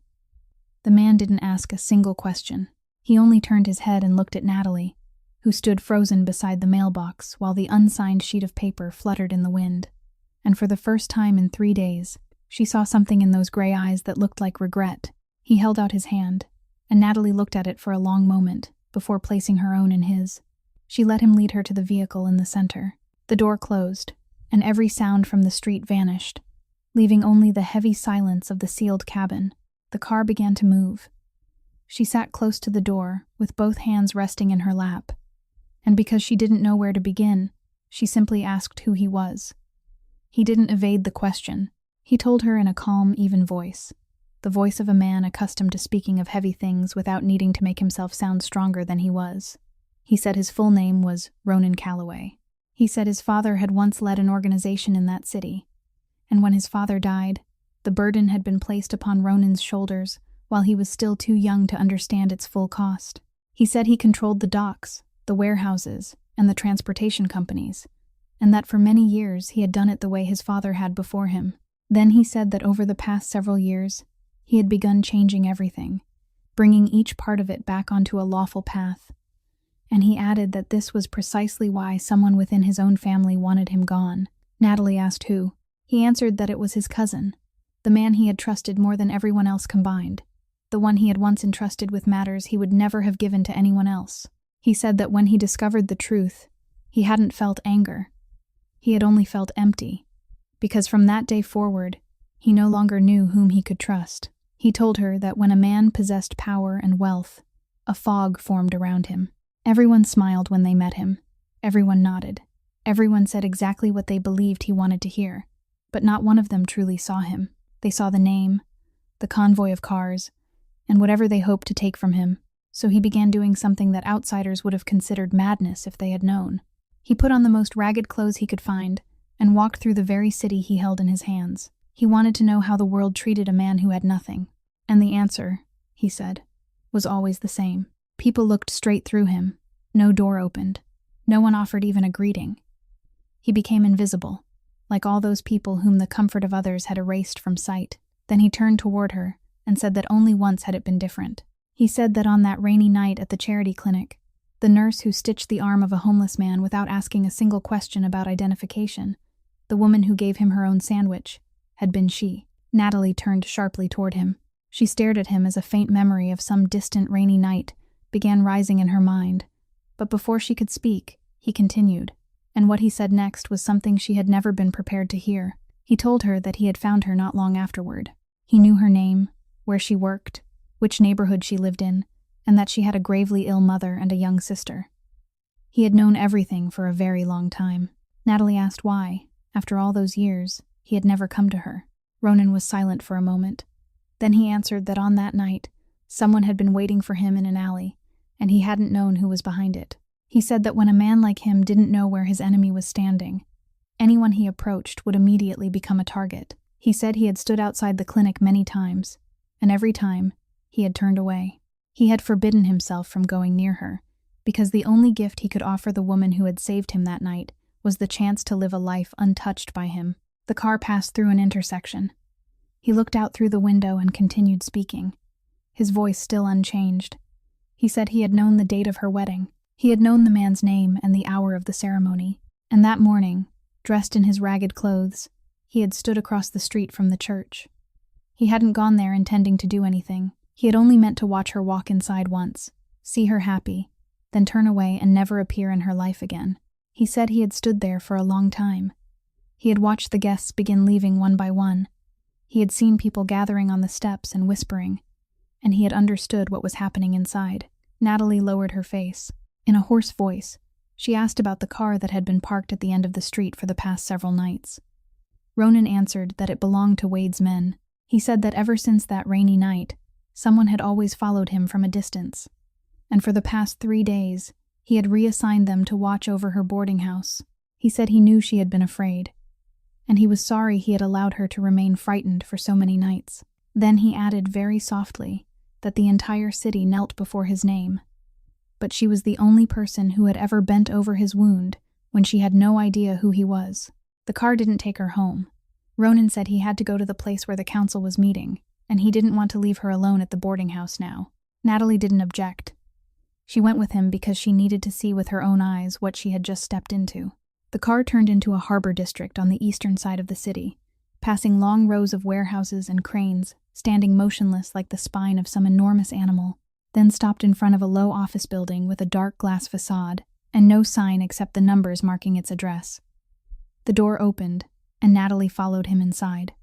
The man didn't ask a single question. He only turned his head and looked at Natalie, who stood frozen beside the mailbox while the unsigned sheet of paper fluttered in the wind. And for the first time in 3 days, she saw something in those gray eyes that looked like regret. He held out his hand, and Natalie looked at it for a long moment before placing her own in his. She let him lead her to the vehicle in the center. The door closed, and every sound from the street vanished, leaving only the heavy silence of the sealed cabin. The car began to move. She sat close to the door, with both hands resting in her lap. And because she didn't know where to begin, she simply asked who he was. He didn't evade the question. He told her in a calm, even voice, the voice of a man accustomed to speaking of heavy things without needing to make himself sound stronger than he was. He said his full name was Ronan Calloway. He said his father had once led an organization in that city, and when his father died, the burden had been placed upon Ronan's shoulders while he was still too young to understand its full cost. He said he controlled the docks, the warehouses, and the transportation companies, and that for many years he had done it the way his father had before him. Then he said that over the past several years, he had begun changing everything, bringing each part of it back onto a lawful path. And he added that this was precisely why someone within his own family wanted him gone. Natalie asked who. He answered that it was his cousin, the man he had trusted more than everyone else combined, the one he had once entrusted with matters he would never have given to anyone else. He said that when he discovered the truth, he hadn't felt anger. He had only felt empty, because from that day forward, he no longer knew whom he could trust. He told her that when a man possessed power and wealth, a fog formed around him. Everyone smiled when they met him. Everyone nodded. Everyone said exactly what they believed he wanted to hear, but not one of them truly saw him. They saw the name, the convoy of cars, and whatever they hoped to take from him, so he began doing something that outsiders would have considered madness if they had known. He put on the most ragged clothes he could find and walked through the very city he held in his hands. He wanted to know how the world treated a man who had nothing, and the answer, he said, was always the same. People looked straight through him. No door opened. No one offered even a greeting. He became invisible, like all those people whom the comfort of others had erased from sight. Then he turned toward her and said that only once had it been different. He said that on that rainy night at the charity clinic, the nurse who stitched the arm of a homeless man without asking a single question about identification, the woman who gave him her own sandwich, had been she. Natalie turned sharply toward him. She stared at him as a faint memory of some distant rainy night began rising in her mind. But before she could speak, he continued, and what he said next was something she had never been prepared to hear. He told her that he had found her not long afterward. He knew her name, where she worked, which neighborhood she lived in, and that she had a gravely ill mother and a young sister. He had known everything for a very long time. Natalie asked why, after all those years, he had never come to her. Ronan was silent for a moment. Then he answered that on that night, someone had been waiting for him in an alley, and he hadn't known who was behind it. He said that when a man like him didn't know where his enemy was standing, anyone he approached would immediately become a target. He said he had stood outside the clinic many times, and every time, he had turned away. He had forbidden himself from going near her, because the only gift he could offer the woman who had saved him that night was the chance to live a life untouched by him. The car passed through an intersection. He looked out through the window and continued speaking, his voice still unchanged. He said he had known the date of her wedding. He had known the man's name and the hour of the ceremony, and that morning, dressed in his ragged clothes, he had stood across the street from the church. He hadn't gone there intending to do anything. He had only meant to watch her walk inside once, see her happy, then turn away and never appear in her life again. He said he had stood there for a long time. He had watched the guests begin leaving one by one. He had seen people gathering on the steps and whispering, and he had understood what was happening inside. Natalie lowered her face. In a hoarse voice, she asked about the car that had been parked at the end of the street for the past several nights. Ronan answered that it belonged to Wade's men. He said that ever since that rainy night, someone had always followed him from a distance, and for the past 3 days, he had reassigned them to watch over her boarding house. He said he knew she had been afraid, and he was sorry he had allowed her to remain frightened for so many nights. Then he added very softly that the entire city knelt before his name, but she was the only person who had ever bent over his wound when she had no idea who he was. The car didn't take her home. Ronan said he had to go to the place where the council was meeting, and he didn't want to leave her alone at the boarding house now. Natalie didn't object. She went with him because she needed to see with her own eyes what she had just stepped into. The car turned into a harbor district on the eastern side of the city, passing long rows of warehouses and cranes, standing motionless like the spine of some enormous animal, then stopped in front of a low office building with a dark glass facade and no sign except the numbers marking its address. The door opened, and Natalie followed him inside.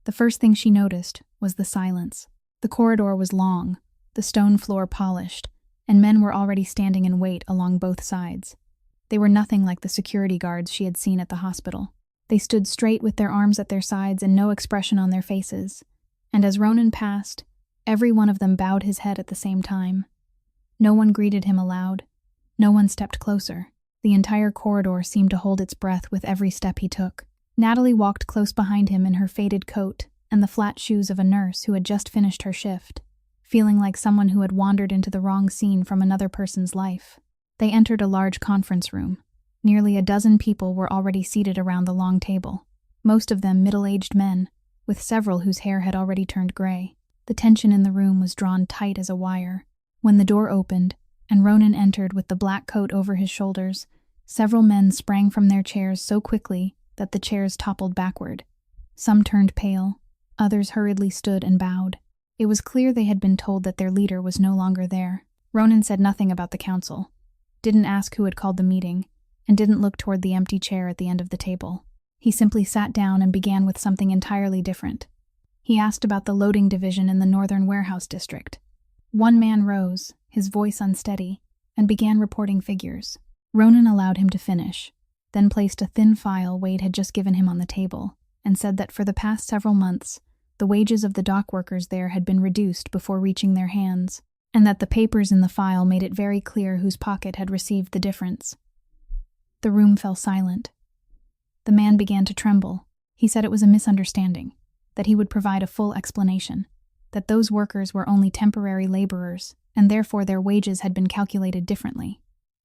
The first thing she noticed was the silence. The corridor was long, the stone floor polished, and men were already standing in wait along both sides. They were nothing like the security guards she had seen at the hospital. They stood straight with their arms at their sides and no expression on their faces, and as Ronan passed, every one of them bowed his head at the same time. No one greeted him aloud. No one stepped closer. The entire corridor seemed to hold its breath with every step he took. Natalie walked close behind him in her faded coat and the flat shoes of a nurse who had just finished her shift, feeling like someone who had wandered into the wrong scene from another person's life. They entered a large conference room. Nearly a dozen people were already seated around the long table, most of them middle-aged men, with several whose hair had already turned gray. The tension in the room was drawn tight as a wire. When the door opened, and Ronan entered with the black coat over his shoulders, several men sprang from their chairs so quickly that the chairs toppled backward. Some turned pale, others hurriedly stood and bowed. It was clear they had been told that their leader was no longer there. Ronan said nothing about the council, didn't ask who had called the meeting, and didn't look toward the empty chair at the end of the table. He simply sat down and began with something entirely different. He asked about the loading division in the northern warehouse district. One man rose, his voice unsteady, and began reporting figures. Ronan allowed him to finish, then placed a thin file Wade had just given him on the table, and said that for the past several months, the wages of the dock workers there had been reduced before reaching their hands, and that the papers in the file made it very clear whose pocket had received the difference. The room fell silent. The man began to tremble. He said it was a misunderstanding, that he would provide a full explanation, that those workers were only temporary laborers, and therefore their wages had been calculated differently.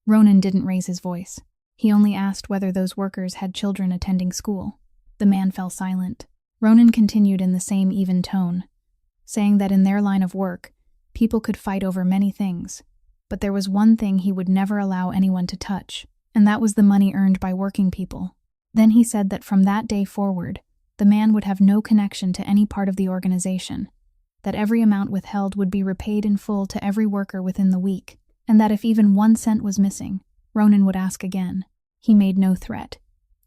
Ronan didn't raise his voice. He only asked whether those workers had children attending school. The man fell silent. Ronan continued in the same even tone, saying that in their line of work, people could fight over many things, but there was one thing he would never allow anyone to touch, and that was the money earned by working people. Then he said that from that day forward, the man would have no connection to any part of the organization, that every amount withheld would be repaid in full to every worker within the week, and that if even 1 cent was missing, Ronan would ask again. He made no threat.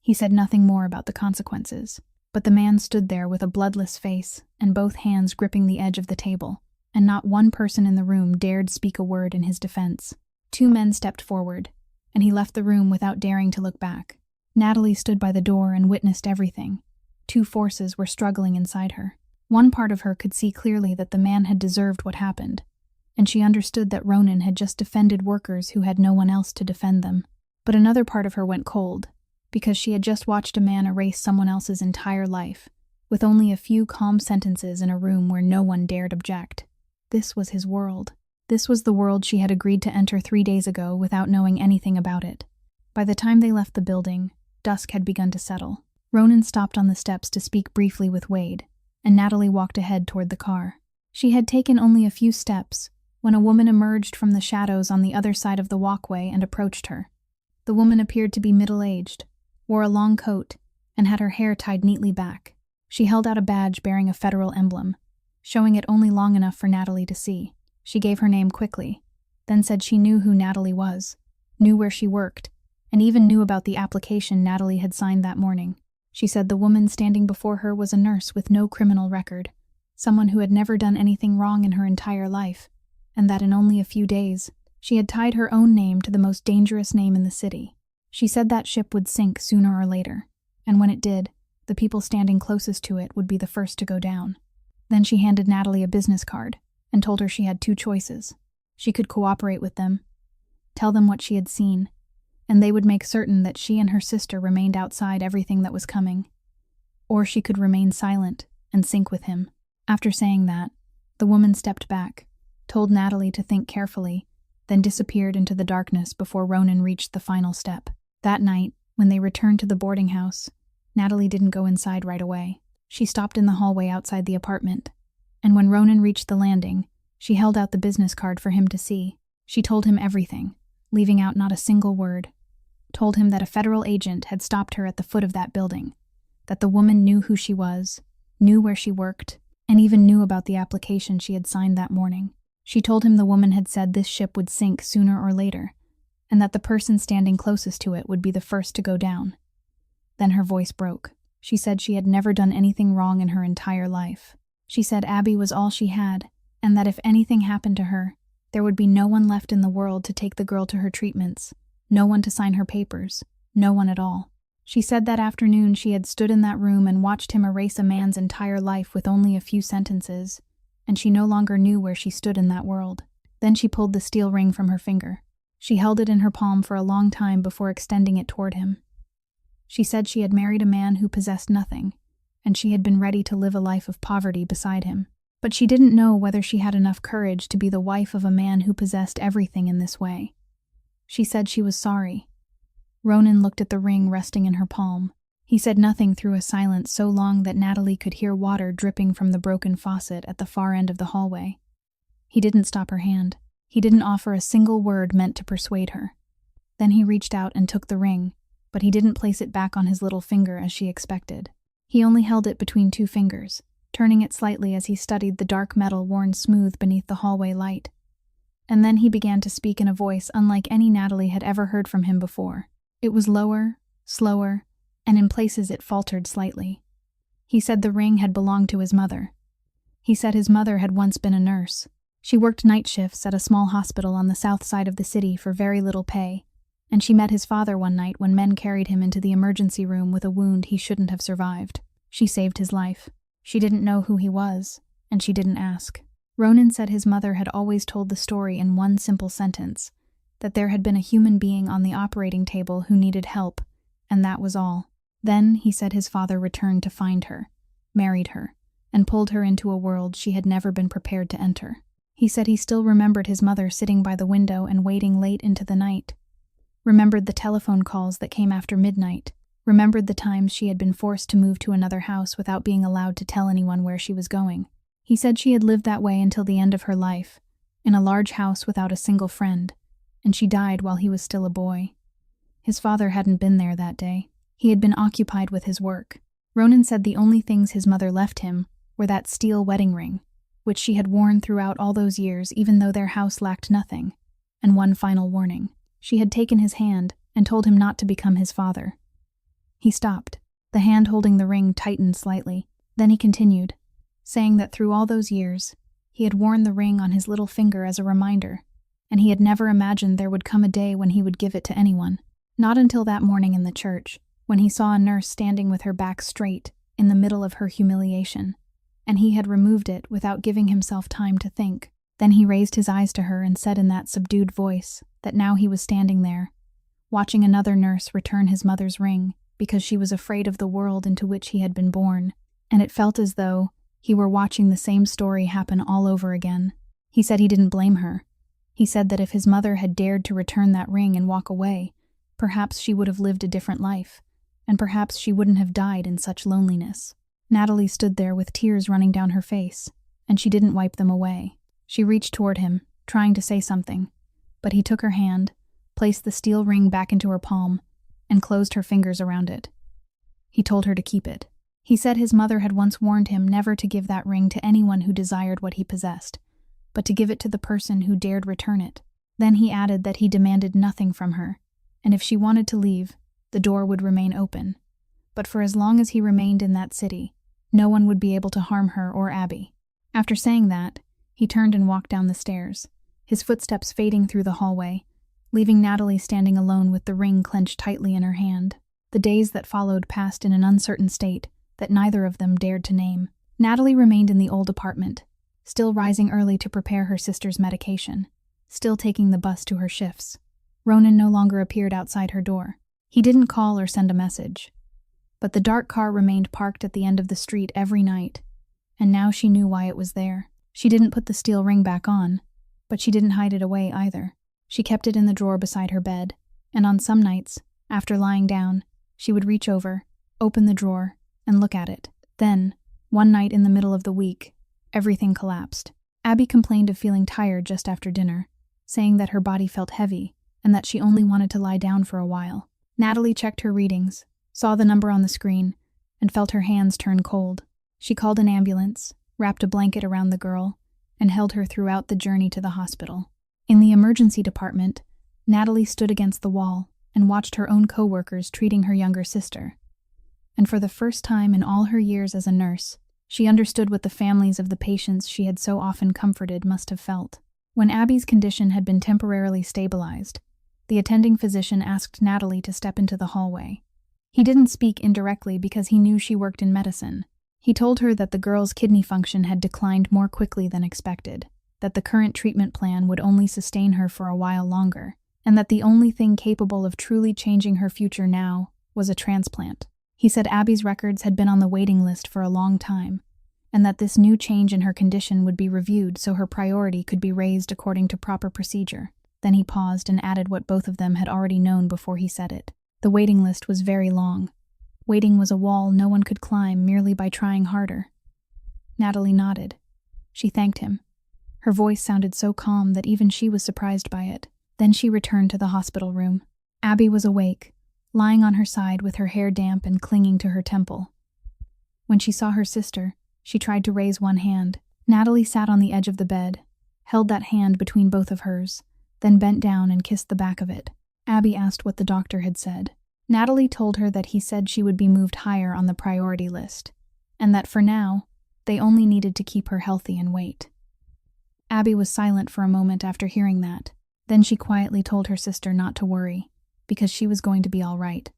He said nothing more about the consequences, but the man stood there with a bloodless face and both hands gripping the edge of the table, and not one person in the room dared speak a word in his defense. 2 men stepped forward, and he left the room without daring to look back. Natalie stood by the door and witnessed everything. 2 forces were struggling inside her. One part of her could see clearly that the man had deserved what happened, and she understood that Ronan had just defended workers who had no one else to defend them. But another part of her went cold, because she had just watched a man erase someone else's entire life, with only a few calm sentences in a room where no one dared object. This was his world. This was the world she had agreed to enter 3 days ago without knowing anything about it. By the time they left the building, dusk had begun to settle. Ronan stopped on the steps to speak briefly with Wade, and Natalie walked ahead toward the car. She had taken only a few steps when a woman emerged from the shadows on the other side of the walkway and approached her. The woman appeared to be middle-aged, wore a long coat, and had her hair tied neatly back. She held out a badge bearing a federal emblem, showing it only long enough for Natalie to see. She gave her name quickly, then said she knew who Natalie was, knew where she worked, and even knew about the application Natalie had signed that morning. She said the woman standing before her was a nurse with no criminal record, someone who had never done anything wrong in her entire life, and that in only a few days, she had tied her own name to the most dangerous name in the city. She said that ship would sink sooner or later, and when it did, the people standing closest to it would be the first to go down. Then she handed Natalie a business card and told her she had 2 choices. She could cooperate with them, tell them what she had seen, and they would make certain that she and her sister remained outside everything that was coming. Or she could remain silent and sink with him. After saying that, the woman stepped back, told Natalie to think carefully, then disappeared into the darkness before Ronan reached the final step. That night, when they returned to the boarding house, Natalie didn't go inside right away. She stopped in the hallway outside the apartment, and when Ronan reached the landing, she held out the business card for him to see. She told him everything, leaving out not a single word. Told him that a federal agent had stopped her at the foot of that building, that the woman knew who she was, knew where she worked, and even knew about the application she had signed that morning. She told him the woman had said this ship would sink sooner or later, and that the person standing closest to it would be the first to go down. Then her voice broke. She said she had never done anything wrong in her entire life. She said Abby was all she had, and that if anything happened to her, there would be no one left in the world to take the girl to her treatments, no one to sign her papers, no one at all. She said that afternoon she had stood in that room and watched him erase a man's entire life with only a few sentences, and she no longer knew where she stood in that world. Then she pulled the steel ring from her finger. She held it in her palm for a long time before extending it toward him. She said she had married a man who possessed nothing, and she had been ready to live a life of poverty beside him. But she didn't know whether she had enough courage to be the wife of a man who possessed everything in this way. She said she was sorry. Ronan looked at the ring resting in her palm. He said nothing through a silence so long that Natalie could hear water dripping from the broken faucet at the far end of the hallway. He didn't stop her hand. He didn't offer a single word meant to persuade her. Then he reached out and took the ring, but he didn't place it back on his little finger as she expected. He only held it between two fingers, turning it slightly as he studied the dark metal worn smooth beneath the hallway light. And then he began to speak in a voice unlike any Natalie had ever heard from him before. It was lower, slower, and in places it faltered slightly. He said the ring had belonged to his mother. He said his mother had once been a nurse. She worked night shifts at a small hospital on the south side of the city for very little pay, and she met his father one night when men carried him into the emergency room with a wound he shouldn't have survived. She saved his life. She didn't know who he was, and she didn't ask. Ronan said his mother had always told the story in one simple sentence, that there had been a human being on the operating table who needed help, and that was all. Then, he said his father returned to find her, married her, and pulled her into a world she had never been prepared to enter. He said he still remembered his mother sitting by the window and waiting late into the night, remembered the telephone calls that came after midnight, remembered the times she had been forced to move to another house without being allowed to tell anyone where she was going. He said she had lived that way until the end of her life, in a large house without a single friend, and she died while he was still a boy. His father hadn't been there that day. He had been occupied with his work. Ronan said the only things his mother left him were that steel wedding ring, which she had worn throughout all those years even though their house lacked nothing, and one final warning. She had taken his hand and told him not to become his father. He stopped. The hand holding the ring tightened slightly. Then he continued, saying that through all those years, he had worn the ring on his little finger as a reminder, and he had never imagined there would come a day when he would give it to anyone. Not until that morning in the church, when he saw a nurse standing with her back straight in the middle of her humiliation, and he had removed it without giving himself time to think. Then he raised his eyes to her and said in that subdued voice that now he was standing there, watching another nurse return his mother's ring because she was afraid of the world into which he had been born, and it felt as though he were watching the same story happen all over again. He said he didn't blame her. He said that if his mother had dared to return that ring and walk away, perhaps she would have lived a different life, and perhaps she wouldn't have died in such loneliness. Natalie stood there with tears running down her face, and she didn't wipe them away. She reached toward him, trying to say something, but he took her hand, placed the steel ring back into her palm, and closed her fingers around it. He told her to keep it. He said his mother had once warned him never to give that ring to anyone who desired what he possessed, but to give it to the person who dared return it. Then he added that he demanded nothing from her, and if she wanted to leave, the door would remain open. But for as long as he remained in that city, no one would be able to harm her or Abby. After saying that, he turned and walked down the stairs, his footsteps fading through the hallway, leaving Natalie standing alone with the ring clenched tightly in her hand. The days that followed passed in an uncertain state that neither of them dared to name. Natalie remained in the old apartment, still rising early to prepare her sister's medication, still taking the bus to her shifts. Ronan no longer appeared outside her door. He didn't call or send a message. But the dark car remained parked at the end of the street every night, and now she knew why it was there. She didn't put the steel ring back on, but she didn't hide it away either. She kept it in the drawer beside her bed, and on some nights, after lying down, she would reach over, open the drawer, and look at it. Then, one night in the middle of the week, everything collapsed. Abby complained of feeling tired just after dinner, saying that her body felt heavy and that she only wanted to lie down for a while. Natalie checked her readings, saw the number on the screen, and felt her hands turn cold. She called an ambulance, wrapped a blanket around the girl, and held her throughout the journey to the hospital. In the emergency department, Natalie stood against the wall and watched her own co-workers treating her younger sister. And for the first time in all her years as a nurse, She understood what the families of the patients she had so often comforted must have felt. When Abby's condition had been temporarily stabilized, the attending physician asked Natalie to step into the hallway. He didn't speak indirectly because he knew she worked in medicine. He told her that the girl's kidney function had declined more quickly than expected, that the current treatment plan would only sustain her for a while longer, and that the only thing capable of truly changing her future now was a transplant. He said Abby's records had been on the waiting list for a long time, and that this new change in her condition would be reviewed so her priority could be raised according to proper procedure. Then he paused and added what both of them had already known before he said it. The waiting list was very long. Waiting was a wall no one could climb merely by trying harder. Natalie nodded. She thanked him. Her voice sounded so calm that even she was surprised by it. Then she returned to the hospital room. Abby was awake, lying on her side with her hair damp and clinging to her temple. When she saw her sister, she tried to raise one hand. Natalie sat on the edge of the bed, held that hand between both of hers, then bent down and kissed the back of it. Abby asked what the doctor had said. Natalie told her that he said she would be moved higher on the priority list, and that for now, they only needed to keep her healthy and wait. Abby was silent for a moment after hearing that. Then she quietly told her sister not to worry, because she was going to be all right.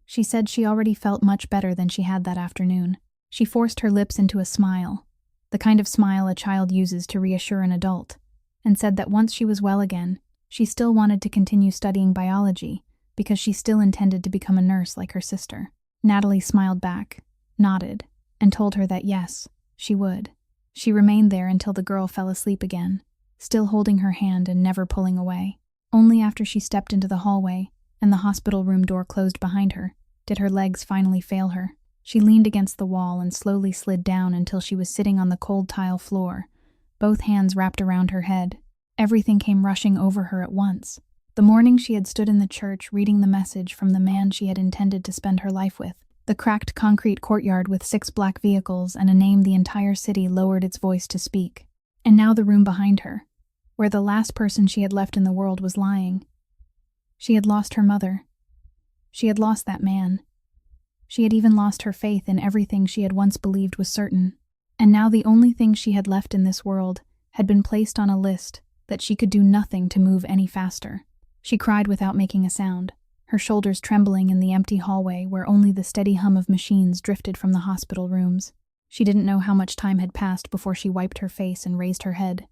She said she already felt much better than she had that afternoon. She forced her lips into a smile, the kind of smile a child uses to reassure an adult, and said that once she was well again, she still wanted to continue studying biology because she still intended to become a nurse like her sister. Natalie smiled back, nodded, and told her that yes, she would. She remained there until the girl fell asleep again, still holding her hand and never pulling away. Only after she stepped into the hallway and the hospital room door closed behind her did her legs finally fail her. She leaned against the wall and slowly slid down until she was sitting on the cold tile floor, both hands wrapped around her head. Everything came rushing over her at once. The morning she had stood in the church reading the message from the man she had intended to spend her life with. The cracked concrete courtyard with 6 black vehicles and a name the entire city lowered its voice to speak. And now the room behind her, where the last person she had left in the world was lying. She had lost her mother. She had lost that man. She had even lost her faith in everything she had once believed was certain. And now the only thing she had left in this world had been placed on a list that she could do nothing to move any faster. She cried without making a sound, her shoulders trembling in the empty hallway where only the steady hum of machines drifted from the hospital rooms. She didn't know how much time had passed before she wiped her face and raised her head.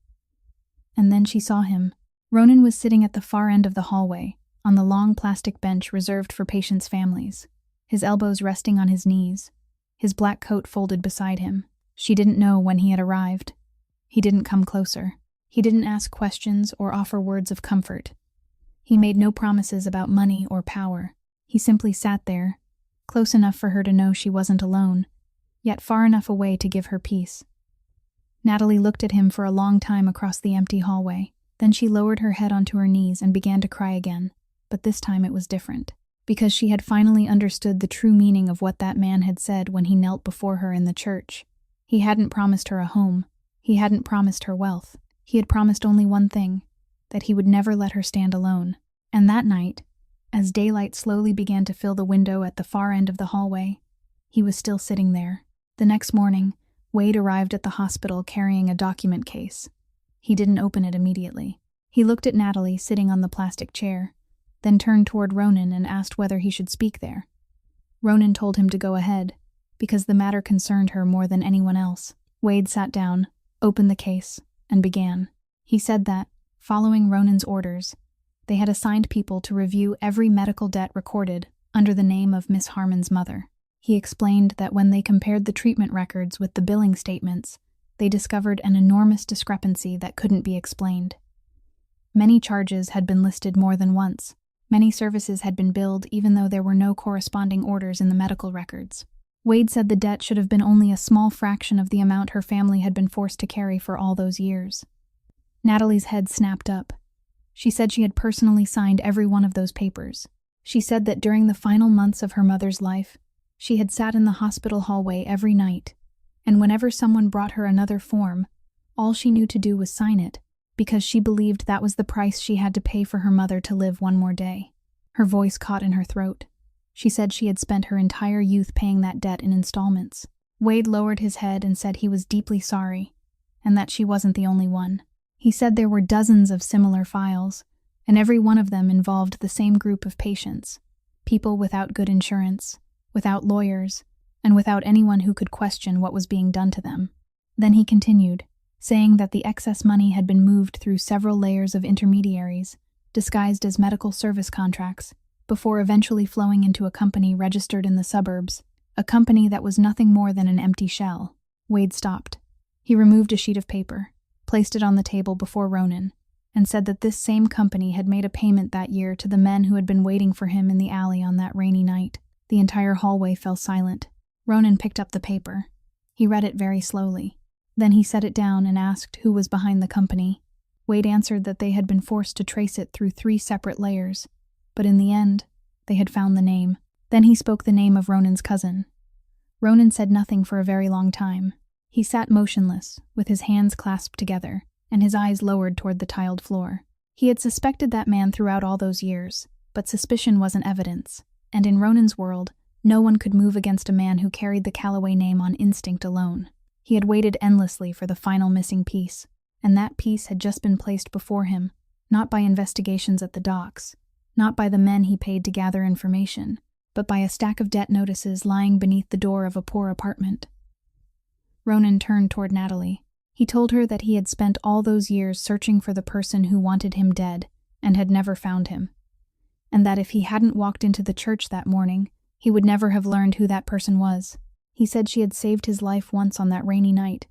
And then she saw him. Ronan was sitting at the far end of the hallway, on the long plastic bench reserved for patients' families, his elbows resting on his knees, his black coat folded beside him. She didn't know when he had arrived. He didn't come closer. He didn't ask questions or offer words of comfort. He made no promises about money or power. He simply sat there, close enough for her to know she wasn't alone, yet far enough away to give her peace. Natalie looked at him for a long time across the empty hallway. Then she lowered her head onto her knees and began to cry again, but this time it was different, because she had finally understood the true meaning of what that man had said when he knelt before her in the church. He hadn't promised her a home. He hadn't promised her wealth. He had promised only one thing, that he would never let her stand alone. And that night, as daylight slowly began to fill the window at the far end of the hallway, he was still sitting there. The next morning, Wade arrived at the hospital carrying a document case. He didn't open it immediately. He looked at Natalie sitting on the plastic chair, then turned toward Ronan and asked whether he should speak there. Ronan told him to go ahead, because the matter concerned her more than anyone else. Wade sat down, opened the case, and began. He said that, following Ronan's orders, they had assigned people to review every medical debt recorded under the name of Miss Harmon's mother. He explained that when they compared the treatment records with the billing statements, they discovered an enormous discrepancy that couldn't be explained. Many charges had been listed more than once. Many services had been billed even though there were no corresponding orders in the medical records. Wade said the debt should have been only a small fraction of the amount her family had been forced to carry for all those years. Natalie's head snapped up. She said she had personally signed every one of those papers. She said that during the final months of her mother's life, she had sat in the hospital hallway every night, and whenever someone brought her another form, all she knew to do was sign it, because she believed that was the price she had to pay for her mother to live one more day. Her voice caught in her throat. She said she had spent her entire youth paying that debt in installments. Wade lowered his head and said he was deeply sorry, and that she wasn't the only one. He said there were dozens of similar files, and every one of them involved the same group of patients, people without good insurance, without lawyers, and without anyone who could question what was being done to them. Then he continued, saying that the excess money had been moved through several layers of intermediaries, disguised as medical service contracts, before eventually flowing into a company registered in the suburbs, a company that was nothing more than an empty shell. Wade stopped. He removed a sheet of paper, placed it on the table before Ronan, and said that this same company had made a payment that year to the men who had been waiting for him in the alley on that rainy night. The entire hallway fell silent. Ronan picked up the paper. He read it very slowly. Then he set it down and asked who was behind the company. Wade answered that they had been forced to trace it through 3 separate layers, but in the end, they had found the name. Then he spoke the name of Ronan's cousin. Ronan said nothing for a very long time. He sat motionless, with his hands clasped together, and his eyes lowered toward the tiled floor. He had suspected that man throughout all those years, but suspicion wasn't evidence, and in Ronan's world, no one could move against a man who carried the Calloway name on instinct alone. He had waited endlessly for the final missing piece, and that piece had just been placed before him, not by investigations at the docks, not by the men he paid to gather information, but by a stack of debt notices lying beneath the door of a poor apartment. Ronan turned toward Natalie. He told her that he had spent all those years searching for the person who wanted him dead and had never found him, and that if he hadn't walked into the church that morning, he would never have learned who that person was. He said she had saved his life once on that rainy night,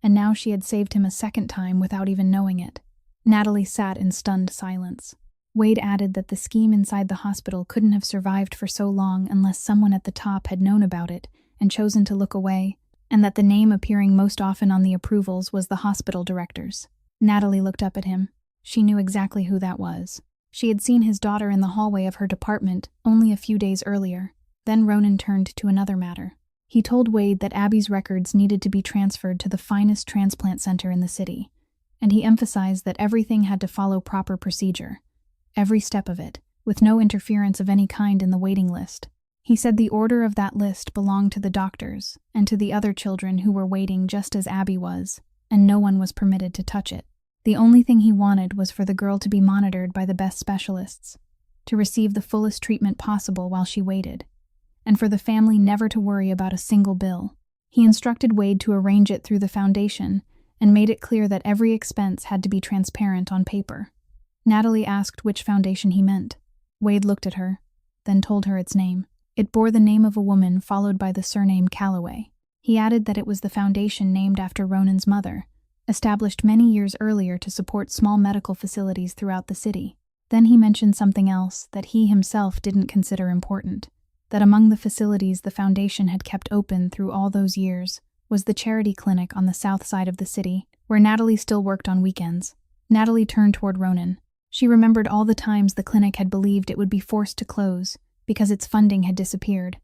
and now she had saved him a second time without even knowing it. Natalie sat in stunned silence. Wade added that the scheme inside the hospital couldn't have survived for so long unless someone at the top had known about it and chosen to look away, and that the name appearing most often on the approvals was the hospital director's. Natalie looked up at him. She knew exactly who that was. She had seen his daughter in the hallway of her department only a few days earlier. Then Ronan turned to another matter. He told Wade that Abby's records needed to be transferred to the finest transplant center in the city, and he emphasized that everything had to follow proper procedure, every step of it, with no interference of any kind in the waiting list. He said the order of that list belonged to the doctors and to the other children who were waiting just as Abby was, and no one was permitted to touch it. The only thing he wanted was for the girl to be monitored by the best specialists, to receive the fullest treatment possible while she waited, and for the family never to worry about a single bill. He instructed Wade to arrange it through the foundation and made it clear that every expense had to be transparent on paper. Natalie asked which foundation he meant. Wade looked at her, then told her its name. It bore the name of a woman followed by the surname Calloway. He added that it was the foundation named after Ronan's mother, established many years earlier to support small medical facilities throughout the city. Then he mentioned something else that he himself didn't consider important, that among the facilities the foundation had kept open through all those years was the charity clinic on the south side of the city, where Natalie still worked on weekends. Natalie turned toward Ronan. She remembered all the times the clinic had believed it would be forced to close because its funding had disappeared,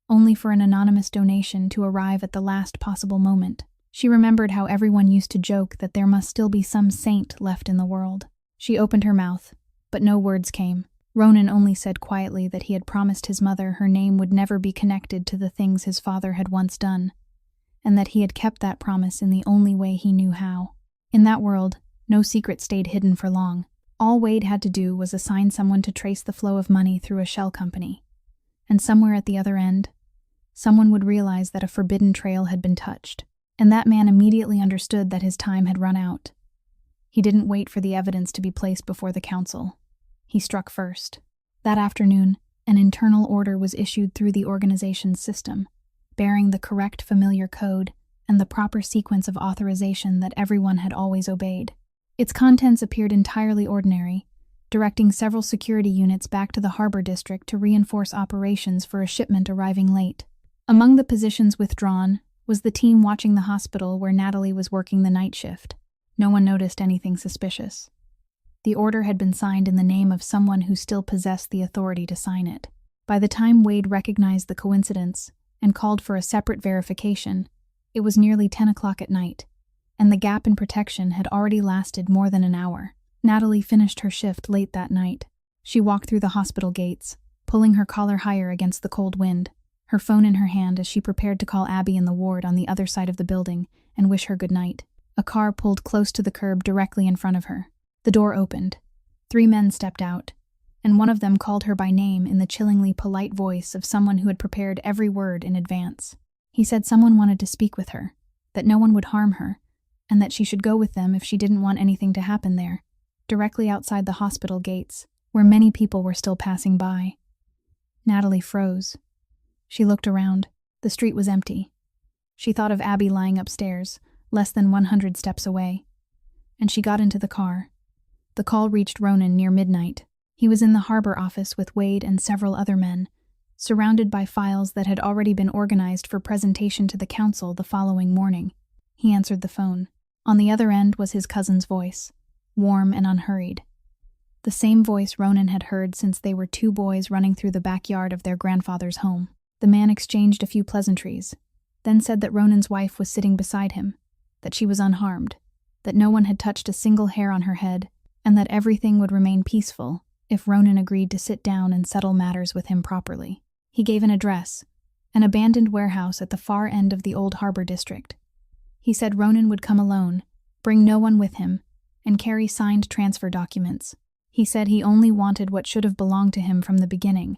only for an anonymous donation to arrive at the last possible moment. She remembered how everyone used to joke that there must still be some saint left in the world. She opened her mouth, but no words came. Ronan only said quietly that he had promised his mother her name would never be connected to the things his father had once done, and that he had kept that promise in the only way he knew how. In that world, no secret stayed hidden for long. All Wade had to do was assign someone to trace the flow of money through a shell company, and somewhere at the other end, someone would realize that a forbidden trail had been touched, and that man immediately understood that his time had run out. He didn't wait for the evidence to be placed before the council. He struck first. That afternoon, an internal order was issued through the organization's system, bearing the correct familiar code and the proper sequence of authorization that everyone had always obeyed. Its contents appeared entirely ordinary, directing several security units back to the harbor district to reinforce operations for a shipment arriving late. Among the positions withdrawn was the team watching the hospital where Natalie was working the night shift. No one noticed anything suspicious. The order had been signed in the name of someone who still possessed the authority to sign it. By the time Wade recognized the coincidence and called for a separate verification, it was nearly 10 o'clock at night, and the gap in protection had already lasted more than an hour. Natalie finished her shift late that night. She walked through the hospital gates, pulling her collar higher against the cold wind, her phone in her hand as she prepared to call Abby in the ward on the other side of the building and wish her good night. A car pulled close to the curb directly in front of her. The door opened. 3 men stepped out, and one of them called her by name in the chillingly polite voice of someone who had prepared every word in advance. He said someone wanted to speak with her, that no one would harm her, and that she should go with them if she didn't want anything to happen there, directly outside the hospital gates, where many people were still passing by. Natalie froze. She looked around. The street was empty. She thought of Abby lying upstairs, less than 100 steps away. And she got into the car. The call reached Ronan near midnight. He was in the harbor office with Wade and several other men, surrounded by files that had already been organized for presentation to the council the following morning. He answered the phone. On the other end was his cousin's voice, warm and unhurried. The same voice Ronan had heard since they were 2 boys running through the backyard of their grandfather's home. The man exchanged a few pleasantries, then said that Ronan's wife was sitting beside him, that she was unharmed, that no one had touched a single hair on her head, and that everything would remain peaceful if Ronan agreed to sit down and settle matters with him properly. He gave an address, an abandoned warehouse at the far end of the old harbor district. He said Ronan would come alone, bring no one with him, and carry signed transfer documents. He said he only wanted what should have belonged to him from the beginning,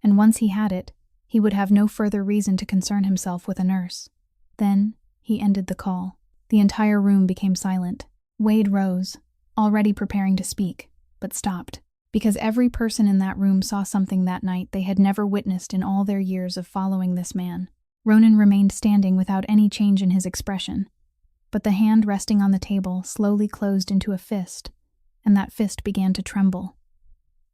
and once he had it, he would have no further reason to concern himself with a nurse. Then, he ended the call. The entire room became silent. Wade rose, already preparing to speak, but stopped, because every person in that room saw something that night they had never witnessed in all their years of following this man. Ronan remained standing without any change in his expression, but the hand resting on the table slowly closed into a fist, and that fist began to tremble.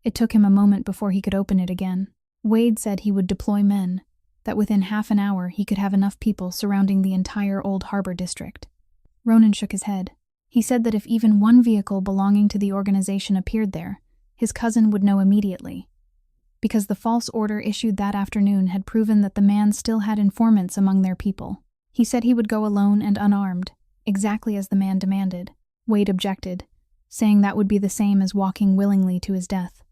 It took him a moment before he could open it again. Wade said he would deploy men, that within half an hour he could have enough people surrounding the entire Old Harbor district. Ronan shook his head. He said that if even one vehicle belonging to the organization appeared there, his cousin would know immediately, because the false order issued that afternoon had proven that the man still had informants among their people. He said he would go alone and unarmed, exactly as the man demanded. Wade objected, saying that would be the same as walking willingly to his death.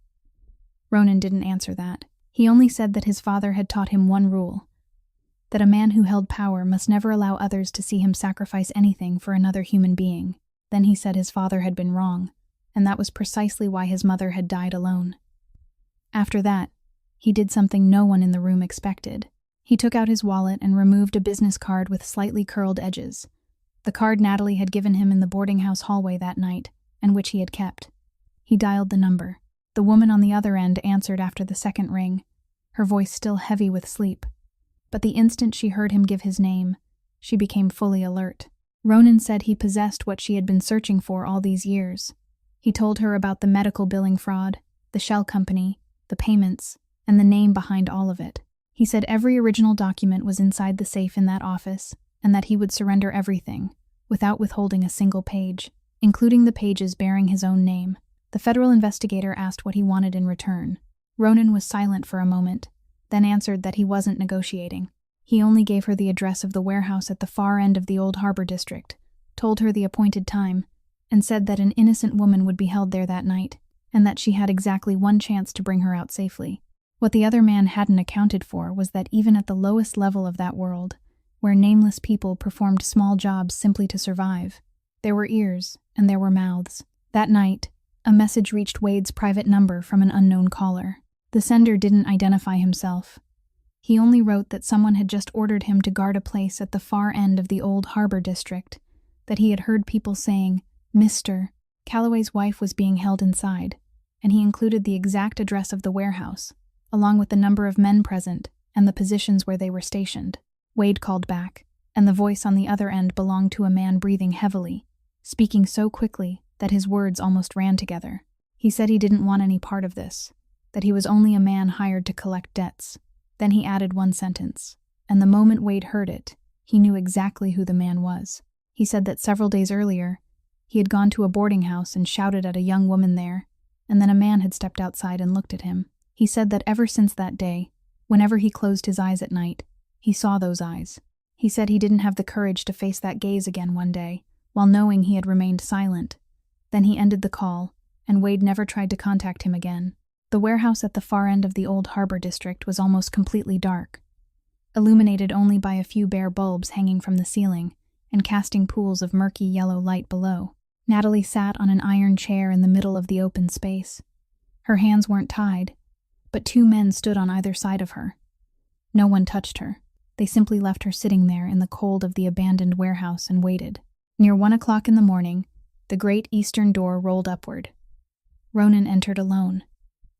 Ronan didn't answer that. He only said that his father had taught him one rule, that a man who held power must never allow others to see him sacrifice anything for another human being. Then he said his father had been wrong, and that was precisely why his mother had died alone. After that, he did something no one in the room expected. He took out his wallet and removed a business card with slightly curled edges, the card Natalie had given him in the boarding house hallway that night, and which he had kept. He dialed the number. The woman on the other end answered after the second ring, her voice still heavy with sleep. But the instant she heard him give his name, she became fully alert. Ronan said he possessed what she had been searching for all these years. He told her about the medical billing fraud, the shell company, the payments, and the name behind all of it. He said every original document was inside the safe in that office, and that he would surrender everything, without withholding a single page, including the pages bearing his own name. The federal investigator asked what he wanted in return. Ronan was silent for a moment, then answered that he wasn't negotiating. He only gave her the address of the warehouse at the far end of the Old Harbor district, told her the appointed time, and said that an innocent woman would be held there that night, and that she had exactly one chance to bring her out safely. What the other man hadn't accounted for was that even at the lowest level of that world, where nameless people performed small jobs simply to survive, there were ears and there were mouths. That night, a message reached Wade's private number from an unknown caller. The sender didn't identify himself. He only wrote that someone had just ordered him to guard a place at the far end of the Old Harbor district, that he had heard people saying, "Mr." Calloway's wife was being held inside, and he included the exact address of the warehouse, along with the number of men present and the positions where they were stationed. Wade called back, and the voice on the other end belonged to a man breathing heavily, speaking so quickly that his words almost ran together. He said he didn't want any part of this, that he was only a man hired to collect debts. Then he added one sentence, and the moment Wade heard it, he knew exactly who the man was. He said that several days earlier, he had gone to a boarding house and shouted at a young woman there, and then a man had stepped outside and looked at him. He said that ever since that day, whenever he closed his eyes at night, he saw those eyes. He said he didn't have the courage to face that gaze again one day, while knowing he had remained silent. Then he ended the call, and Wade never tried to contact him again. The warehouse at the far end of the Old Harbor district was almost completely dark. illuminated only by a few bare bulbs hanging from the ceiling and casting pools of murky yellow light below. Natalie sat on an iron chair in the middle of the open space. Her hands weren't tied, but two men stood on either side of her. No one touched her. They simply left her sitting there in the cold of the abandoned warehouse and waited. Near 1 o'clock in the morning, the great eastern door rolled upward. Ronan entered alone.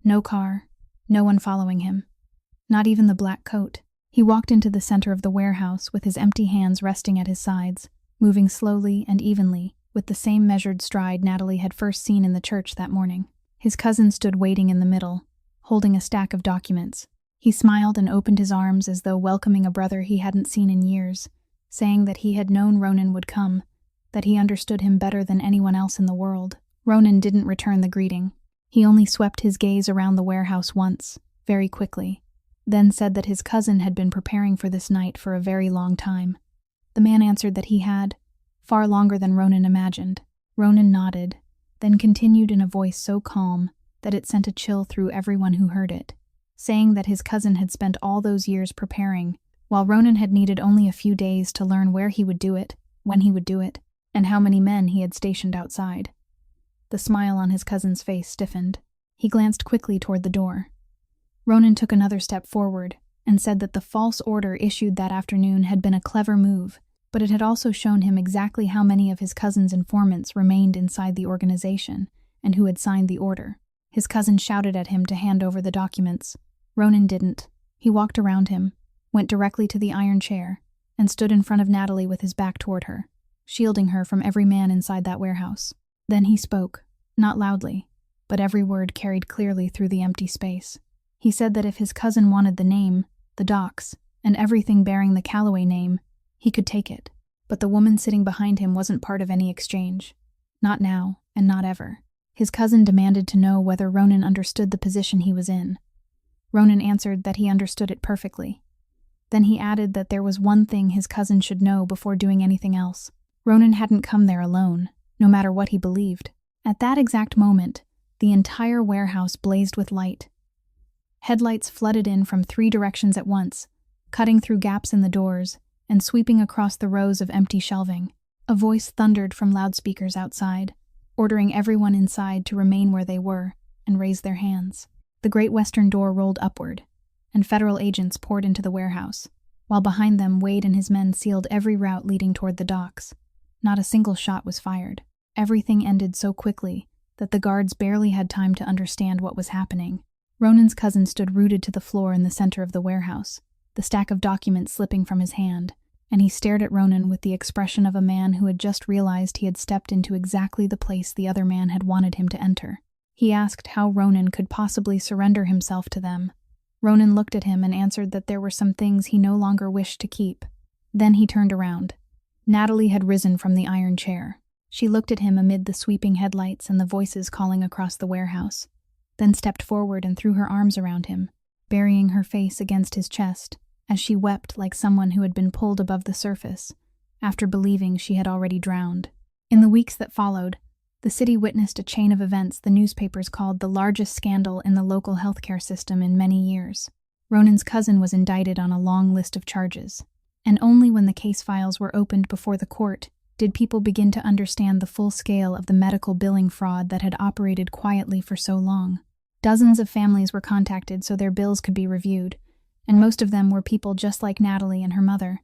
No car, no one following him. Not even the black coat. He walked into the center of the warehouse with his empty hands resting at his sides, moving slowly and evenly, with the same measured stride Natalie had first seen in the church that morning. His cousin stood waiting in the middle, holding a stack of documents. He smiled and opened his arms as though welcoming a brother he hadn't seen in years, saying that he had known Ronan would come, that he understood him better than anyone else in the world. Ronan didn't return the greeting. He only swept his gaze around the warehouse once, very quickly, then said that his cousin had been preparing for this night for a very long time. The man answered that he had, far longer than Ronan imagined. Ronan nodded, then continued in a voice so calm that it sent a chill through everyone who heard it, saying that his cousin had spent all those years preparing, while Ronan had needed only a few days to learn where he would do it, when he would do it, and how many men he had stationed outside. The smile on his cousin's face stiffened. He glanced quickly toward the door. Ronan took another step forward and said that the false order issued that afternoon had been a clever move, but it had also shown him exactly how many of his cousin's informants remained inside the organization and who had signed the order. His cousin shouted at him to hand over the documents. Ronan didn't. He walked around him, went directly to the iron chair, and stood in front of Natalie with his back toward her, shielding her from every man inside that warehouse. Then he spoke, not loudly, but every word carried clearly through the empty space. He said that if his cousin wanted the name, the docs, and everything bearing the Calloway name, he could take it. But the woman sitting behind him wasn't part of any exchange. Not now, and not ever. His cousin demanded to know whether Ronan understood the position he was in. Ronan answered that he understood it perfectly. Then he added that there was one thing his cousin should know before doing anything else. Ronan hadn't come there alone, no matter what he believed. At that exact moment, the entire warehouse blazed with light. Headlights flooded in from 3 directions at once, cutting through gaps in the doors and sweeping across the rows of empty shelving. A voice thundered from loudspeakers outside, ordering everyone inside to remain where they were and raise their hands. The great western door rolled upward, and federal agents poured into the warehouse, while behind them Wade and his men sealed every route leading toward the docks. Not a single shot was fired. Everything ended so quickly that the guards barely had time to understand what was happening. Ronan's cousin stood rooted to the floor in the center of the warehouse, the stack of documents slipping from his hand, and he stared at Ronan with the expression of a man who had just realized he had stepped into exactly the place the other man had wanted him to enter. He asked how Ronan could possibly surrender himself to them. Ronan looked at him and answered that there were some things he no longer wished to keep. Then he turned around. Natalie had risen from the iron chair. She looked at him amid the sweeping headlights and the voices calling across the warehouse, then stepped forward and threw her arms around him, burying her face against his chest, as she wept like someone who had been pulled above the surface, after believing she had already drowned. In the weeks that followed, the city witnessed a chain of events the newspapers called the largest scandal in the local healthcare system in many years. Ronan's cousin was indicted on a long list of charges, and only when the case files were opened before the court did people begin to understand the full scale of the medical billing fraud that had operated quietly for so long. Dozens of families were contacted so their bills could be reviewed, and most of them were people just like Natalie and her mother,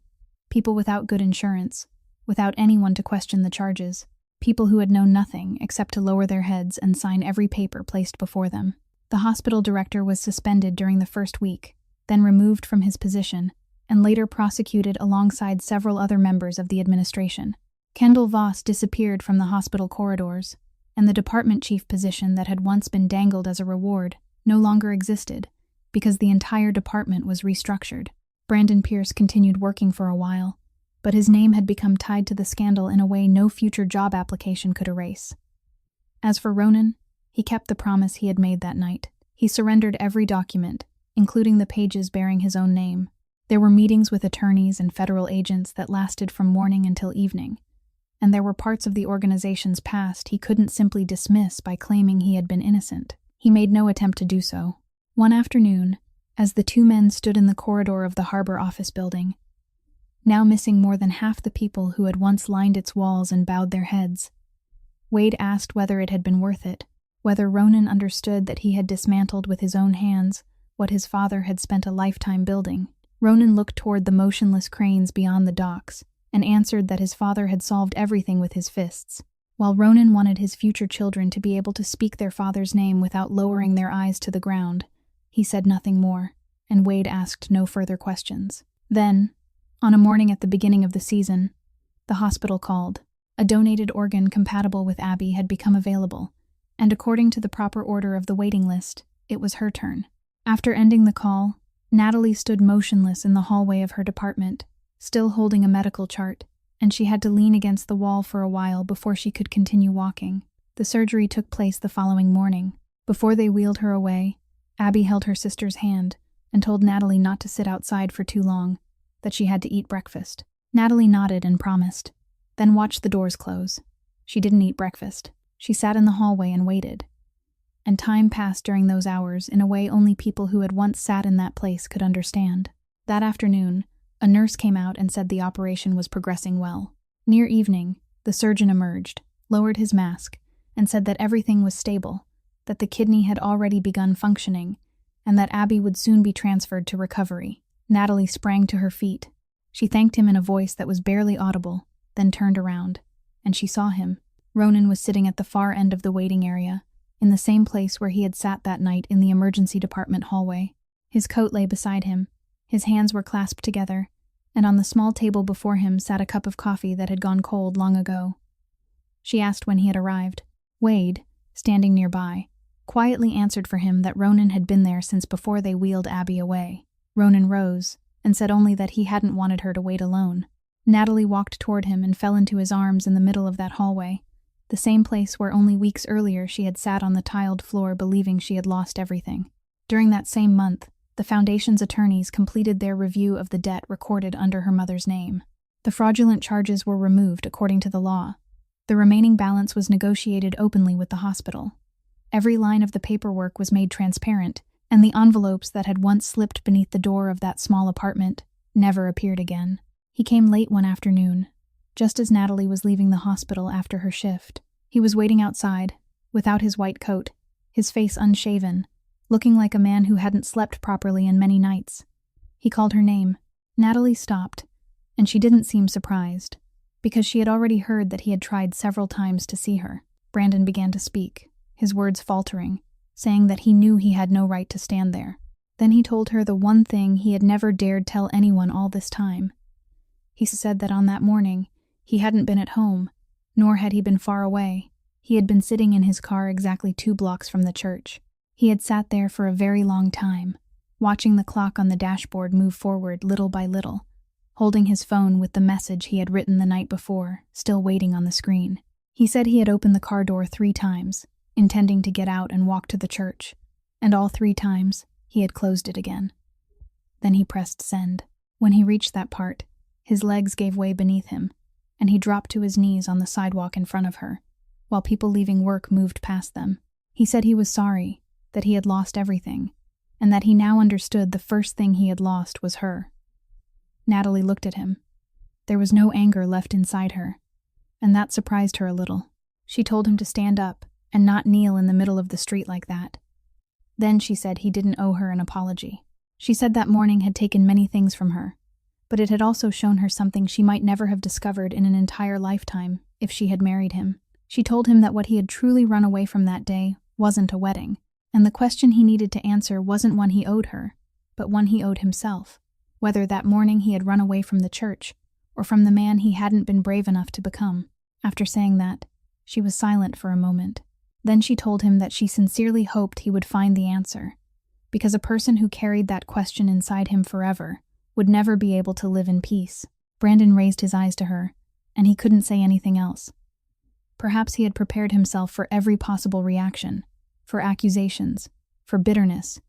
people without good insurance, without anyone to question the charges, people who had known nothing except to lower their heads and sign every paper placed before them. The hospital director was suspended during the first week, then removed from his position, and later prosecuted alongside several other members of the administration. Kendall Voss disappeared from the hospital corridors, and the department chief position that had once been dangled as a reward no longer existed, because the entire department was restructured. Brandon Pierce continued working for a while, but his name had become tied to the scandal in a way no future job application could erase. As for Ronan, he kept the promise he had made that night. He surrendered every document, including the pages bearing his own name. There were meetings with attorneys and federal agents that lasted from morning until evening, and there were parts of the organization's past he couldn't simply dismiss by claiming he had been innocent. He made no attempt to do so. One afternoon, as the two men stood in the corridor of the harbor office building, now missing more than half the people who had once lined its walls and bowed their heads. Wade asked whether it had been worth it, whether Ronan understood that he had dismantled with his own hands what his father had spent a lifetime building. Ronan looked toward the motionless cranes beyond the docks and answered that his father had solved everything with his fists. While Ronan wanted his future children to be able to speak their father's name without lowering their eyes to the ground, he said nothing more, and Wade asked no further questions. Then, on a morning at the beginning of the season, the hospital called. A donated organ compatible with Abby had become available, and according to the proper order of the waiting list, it was her turn. After ending the call, Natalie stood motionless in the hallway of her department, still holding a medical chart, and she had to lean against the wall for a while before she could continue walking. The surgery took place the following morning. Before they wheeled her away, Abby held her sister's hand and told Natalie not to sit outside for too long, that she had to eat breakfast. Natalie nodded and promised, then watched the doors close. She didn't eat breakfast. She sat in the hallway and waited. And time passed during those hours in a way only people who had once sat in that place could understand. That afternoon, a nurse came out and said the operation was progressing well. Near evening, the surgeon emerged, lowered his mask, and said that everything was stable, that the kidney had already begun functioning, and that Abby would soon be transferred to recovery. Natalie sprang to her feet. She thanked him in a voice that was barely audible, then turned around, and she saw him. Ronan was sitting at the far end of the waiting area, in the same place where he had sat that night in the emergency department hallway. His coat lay beside him, his hands were clasped together, and on the small table before him sat a cup of coffee that had gone cold long ago. She asked when he had arrived. Wade, standing nearby, quietly answered for him that Ronan had been there since before they wheeled Abby away. Ronan rose, and said only that he hadn't wanted her to wait alone. Natalie walked toward him and fell into his arms in the middle of that hallway, the same place where only weeks earlier she had sat on the tiled floor believing she had lost everything. During that same month, the Foundation's attorneys completed their review of the debt recorded under her mother's name. The fraudulent charges were removed according to the law. The remaining balance was negotiated openly with the hospital. Every line of the paperwork was made transparent, and the envelopes that had once slipped beneath the door of that small apartment never appeared again. He came late one afternoon, just as Natalie was leaving the hospital after her shift. He was waiting outside, without his white coat, his face unshaven, looking like a man who hadn't slept properly in many nights. He called her name. Natalie stopped, and she didn't seem surprised, because she had already heard that he had tried several times to see her. Brandon began to speak, his words faltering, saying that he knew he had no right to stand there. Then he told her the one thing he had never dared tell anyone all this time. He said that on that morning, he hadn't been at home, nor had he been far away. He had been sitting in his car exactly 2 blocks from the church. He had sat there for a very long time, watching the clock on the dashboard move forward little by little, holding his phone with the message he had written the night before, still waiting on the screen. He said he had opened the car door 3 times, intending to get out and walk to the church, and all 3 times, he had closed it again. Then he pressed send. When he reached that part, his legs gave way beneath him, and he dropped to his knees on the sidewalk in front of her, while people leaving work moved past them. He said he was sorry, that he had lost everything, and that he now understood the first thing he had lost was her. Natalie looked at him. There was no anger left inside her, and that surprised her a little. She told him to stand up and not kneel in the middle of the street like that. Then she said he didn't owe her an apology. She said that morning had taken many things from her, but it had also shown her something she might never have discovered in an entire lifetime if she had married him. She told him that what he had truly run away from that day wasn't a wedding, and the question he needed to answer wasn't one he owed her, but one he owed himself, whether that morning he had run away from the church, or from the man he hadn't been brave enough to become. After saying that, she was silent for a moment. Then she told him that she sincerely hoped he would find the answer, because a person who carried that question inside him forever would never be able to live in peace. Brandon raised his eyes to her, and he couldn't say anything else. Perhaps he had prepared himself for every possible reaction, for accusations, for bitterness,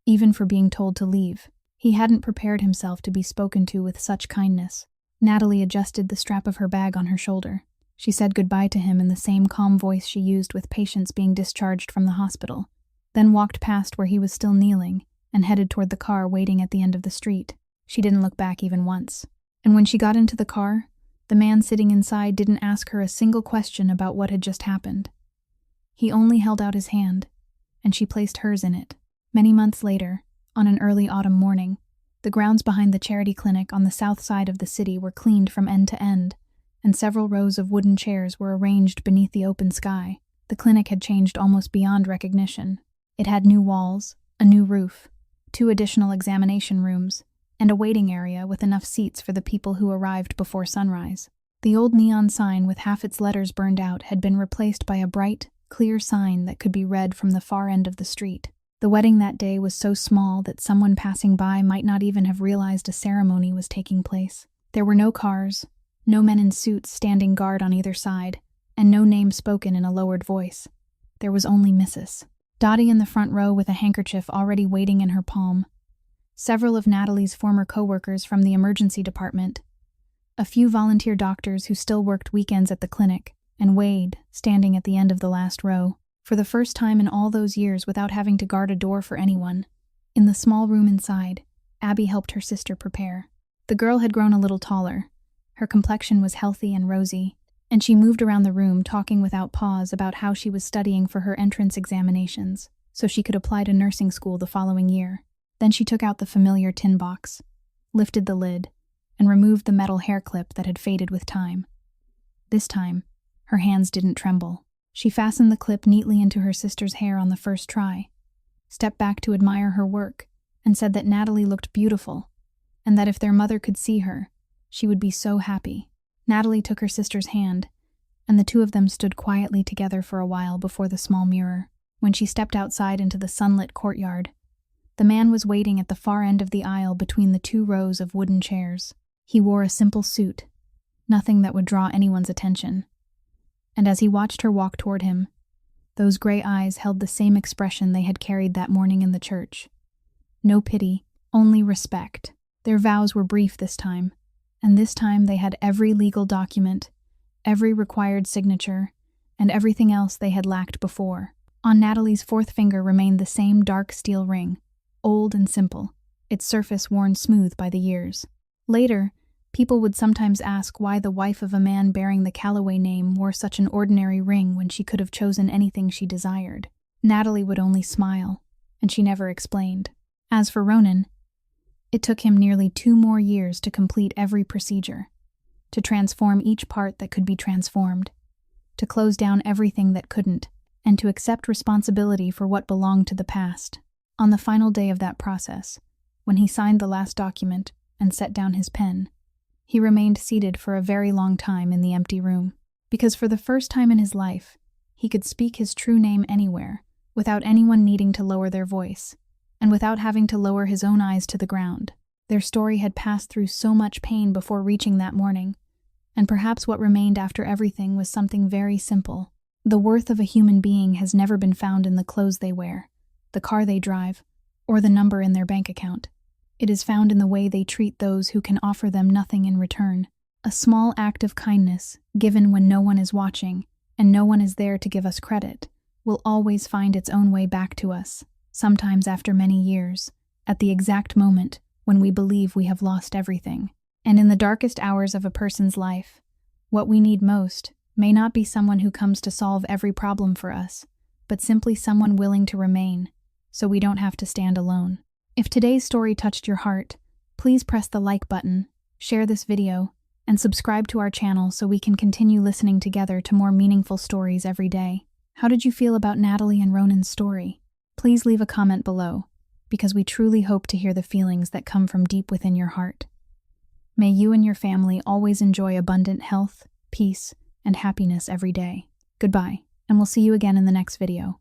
even for being told to leave. He hadn't prepared himself to be spoken to with such kindness. Natalie adjusted the strap of her bag on her shoulder. She said goodbye to him in the same calm voice she used with patients being discharged from the hospital, then walked past where he was still kneeling and headed toward the car waiting at the end of the street. She didn't look back even once. And when she got into the car, the man sitting inside didn't ask her a single question about what had just happened. He only held out his hand, and she placed hers in it. Many months later, on an early autumn morning, the grounds behind the charity clinic on the south side of the city were cleaned from end to end, and several rows of wooden chairs were arranged beneath the open sky. The clinic had changed almost beyond recognition. It had new walls, a new roof, 2 additional examination rooms, and a waiting area with enough seats for the people who arrived before sunrise. The old neon sign with half its letters burned out had been replaced by a bright, clear sign that could be read from the far end of the street. The wedding that day was so small that someone passing by might not even have realized a ceremony was taking place. There were no cars, no men in suits standing guard on either side, and no name spoken in a lowered voice. There was only Mrs. Dottie in the front row with a handkerchief already waiting in her palm, several of Natalie's former co-workers from the emergency department, a few volunteer doctors who still worked weekends at the clinic, and Wade, standing at the end of the last row, for the first time in all those years without having to guard a door for anyone. In the small room inside, Abby helped her sister prepare. The girl had grown a little taller. Her complexion was healthy and rosy, and she moved around the room talking without pause about how she was studying for her entrance examinations, so she could apply to nursing school the following year. Then she took out the familiar tin box, lifted the lid, and removed the metal hair clip that had faded with time. This time, her hands didn't tremble. She fastened the clip neatly into her sister's hair on the first try, stepped back to admire her work, and said that Natalie looked beautiful, and that if their mother could see her, she would be so happy. Natalie took her sister's hand, and the two of them stood quietly together for a while before the small mirror. When she stepped outside into the sunlit courtyard, the man was waiting at the far end of the aisle between the 2 rows of wooden chairs. He wore a simple suit, nothing that would draw anyone's attention. And as he watched her walk toward him, those gray eyes held the same expression they had carried that morning in the church. No pity, only respect. Their vows were brief this time, and this time they had every legal document, every required signature, and everything else they had lacked before. On Natalie's 4th finger remained the same dark steel ring, old and simple, its surface worn smooth by the years. Later, people would sometimes ask why the wife of a man bearing the Calloway name wore such an ordinary ring when she could have chosen anything she desired. Natalie would only smile, and she never explained. As for Ronan, it took him nearly 2 more years to complete every procedure, to transform each part that could be transformed, to close down everything that couldn't, and to accept responsibility for what belonged to the past. On the final day of that process, when he signed the last document and set down his pen, he remained seated for a very long time in the empty room, because for the first time in his life, he could speak his true name anywhere, without anyone needing to lower their voice, and without having to lower his own eyes to the ground. Their story had passed through so much pain before reaching that morning, and perhaps what remained after everything was something very simple. The worth of a human being has never been found in the clothes they wear, the car they drive, or the number in their bank account. It is found in the way they treat those who can offer them nothing in return. A small act of kindness, given when no one is watching, and no one is there to give us credit, will always find its own way back to us, sometimes after many years, at the exact moment when we believe we have lost everything. And in the darkest hours of a person's life, what we need most may not be someone who comes to solve every problem for us, but simply someone willing to remain, so we don't have to stand alone. If today's story touched your heart, please press the like button, share this video, and subscribe to our channel so we can continue listening together to more meaningful stories every day. How did you feel about Natalie and Ronan's story? Please leave a comment below, because we truly hope to hear the feelings that come from deep within your heart. May you and your family always enjoy abundant health, peace, and happiness every day. Goodbye, and we'll see you again in the next video.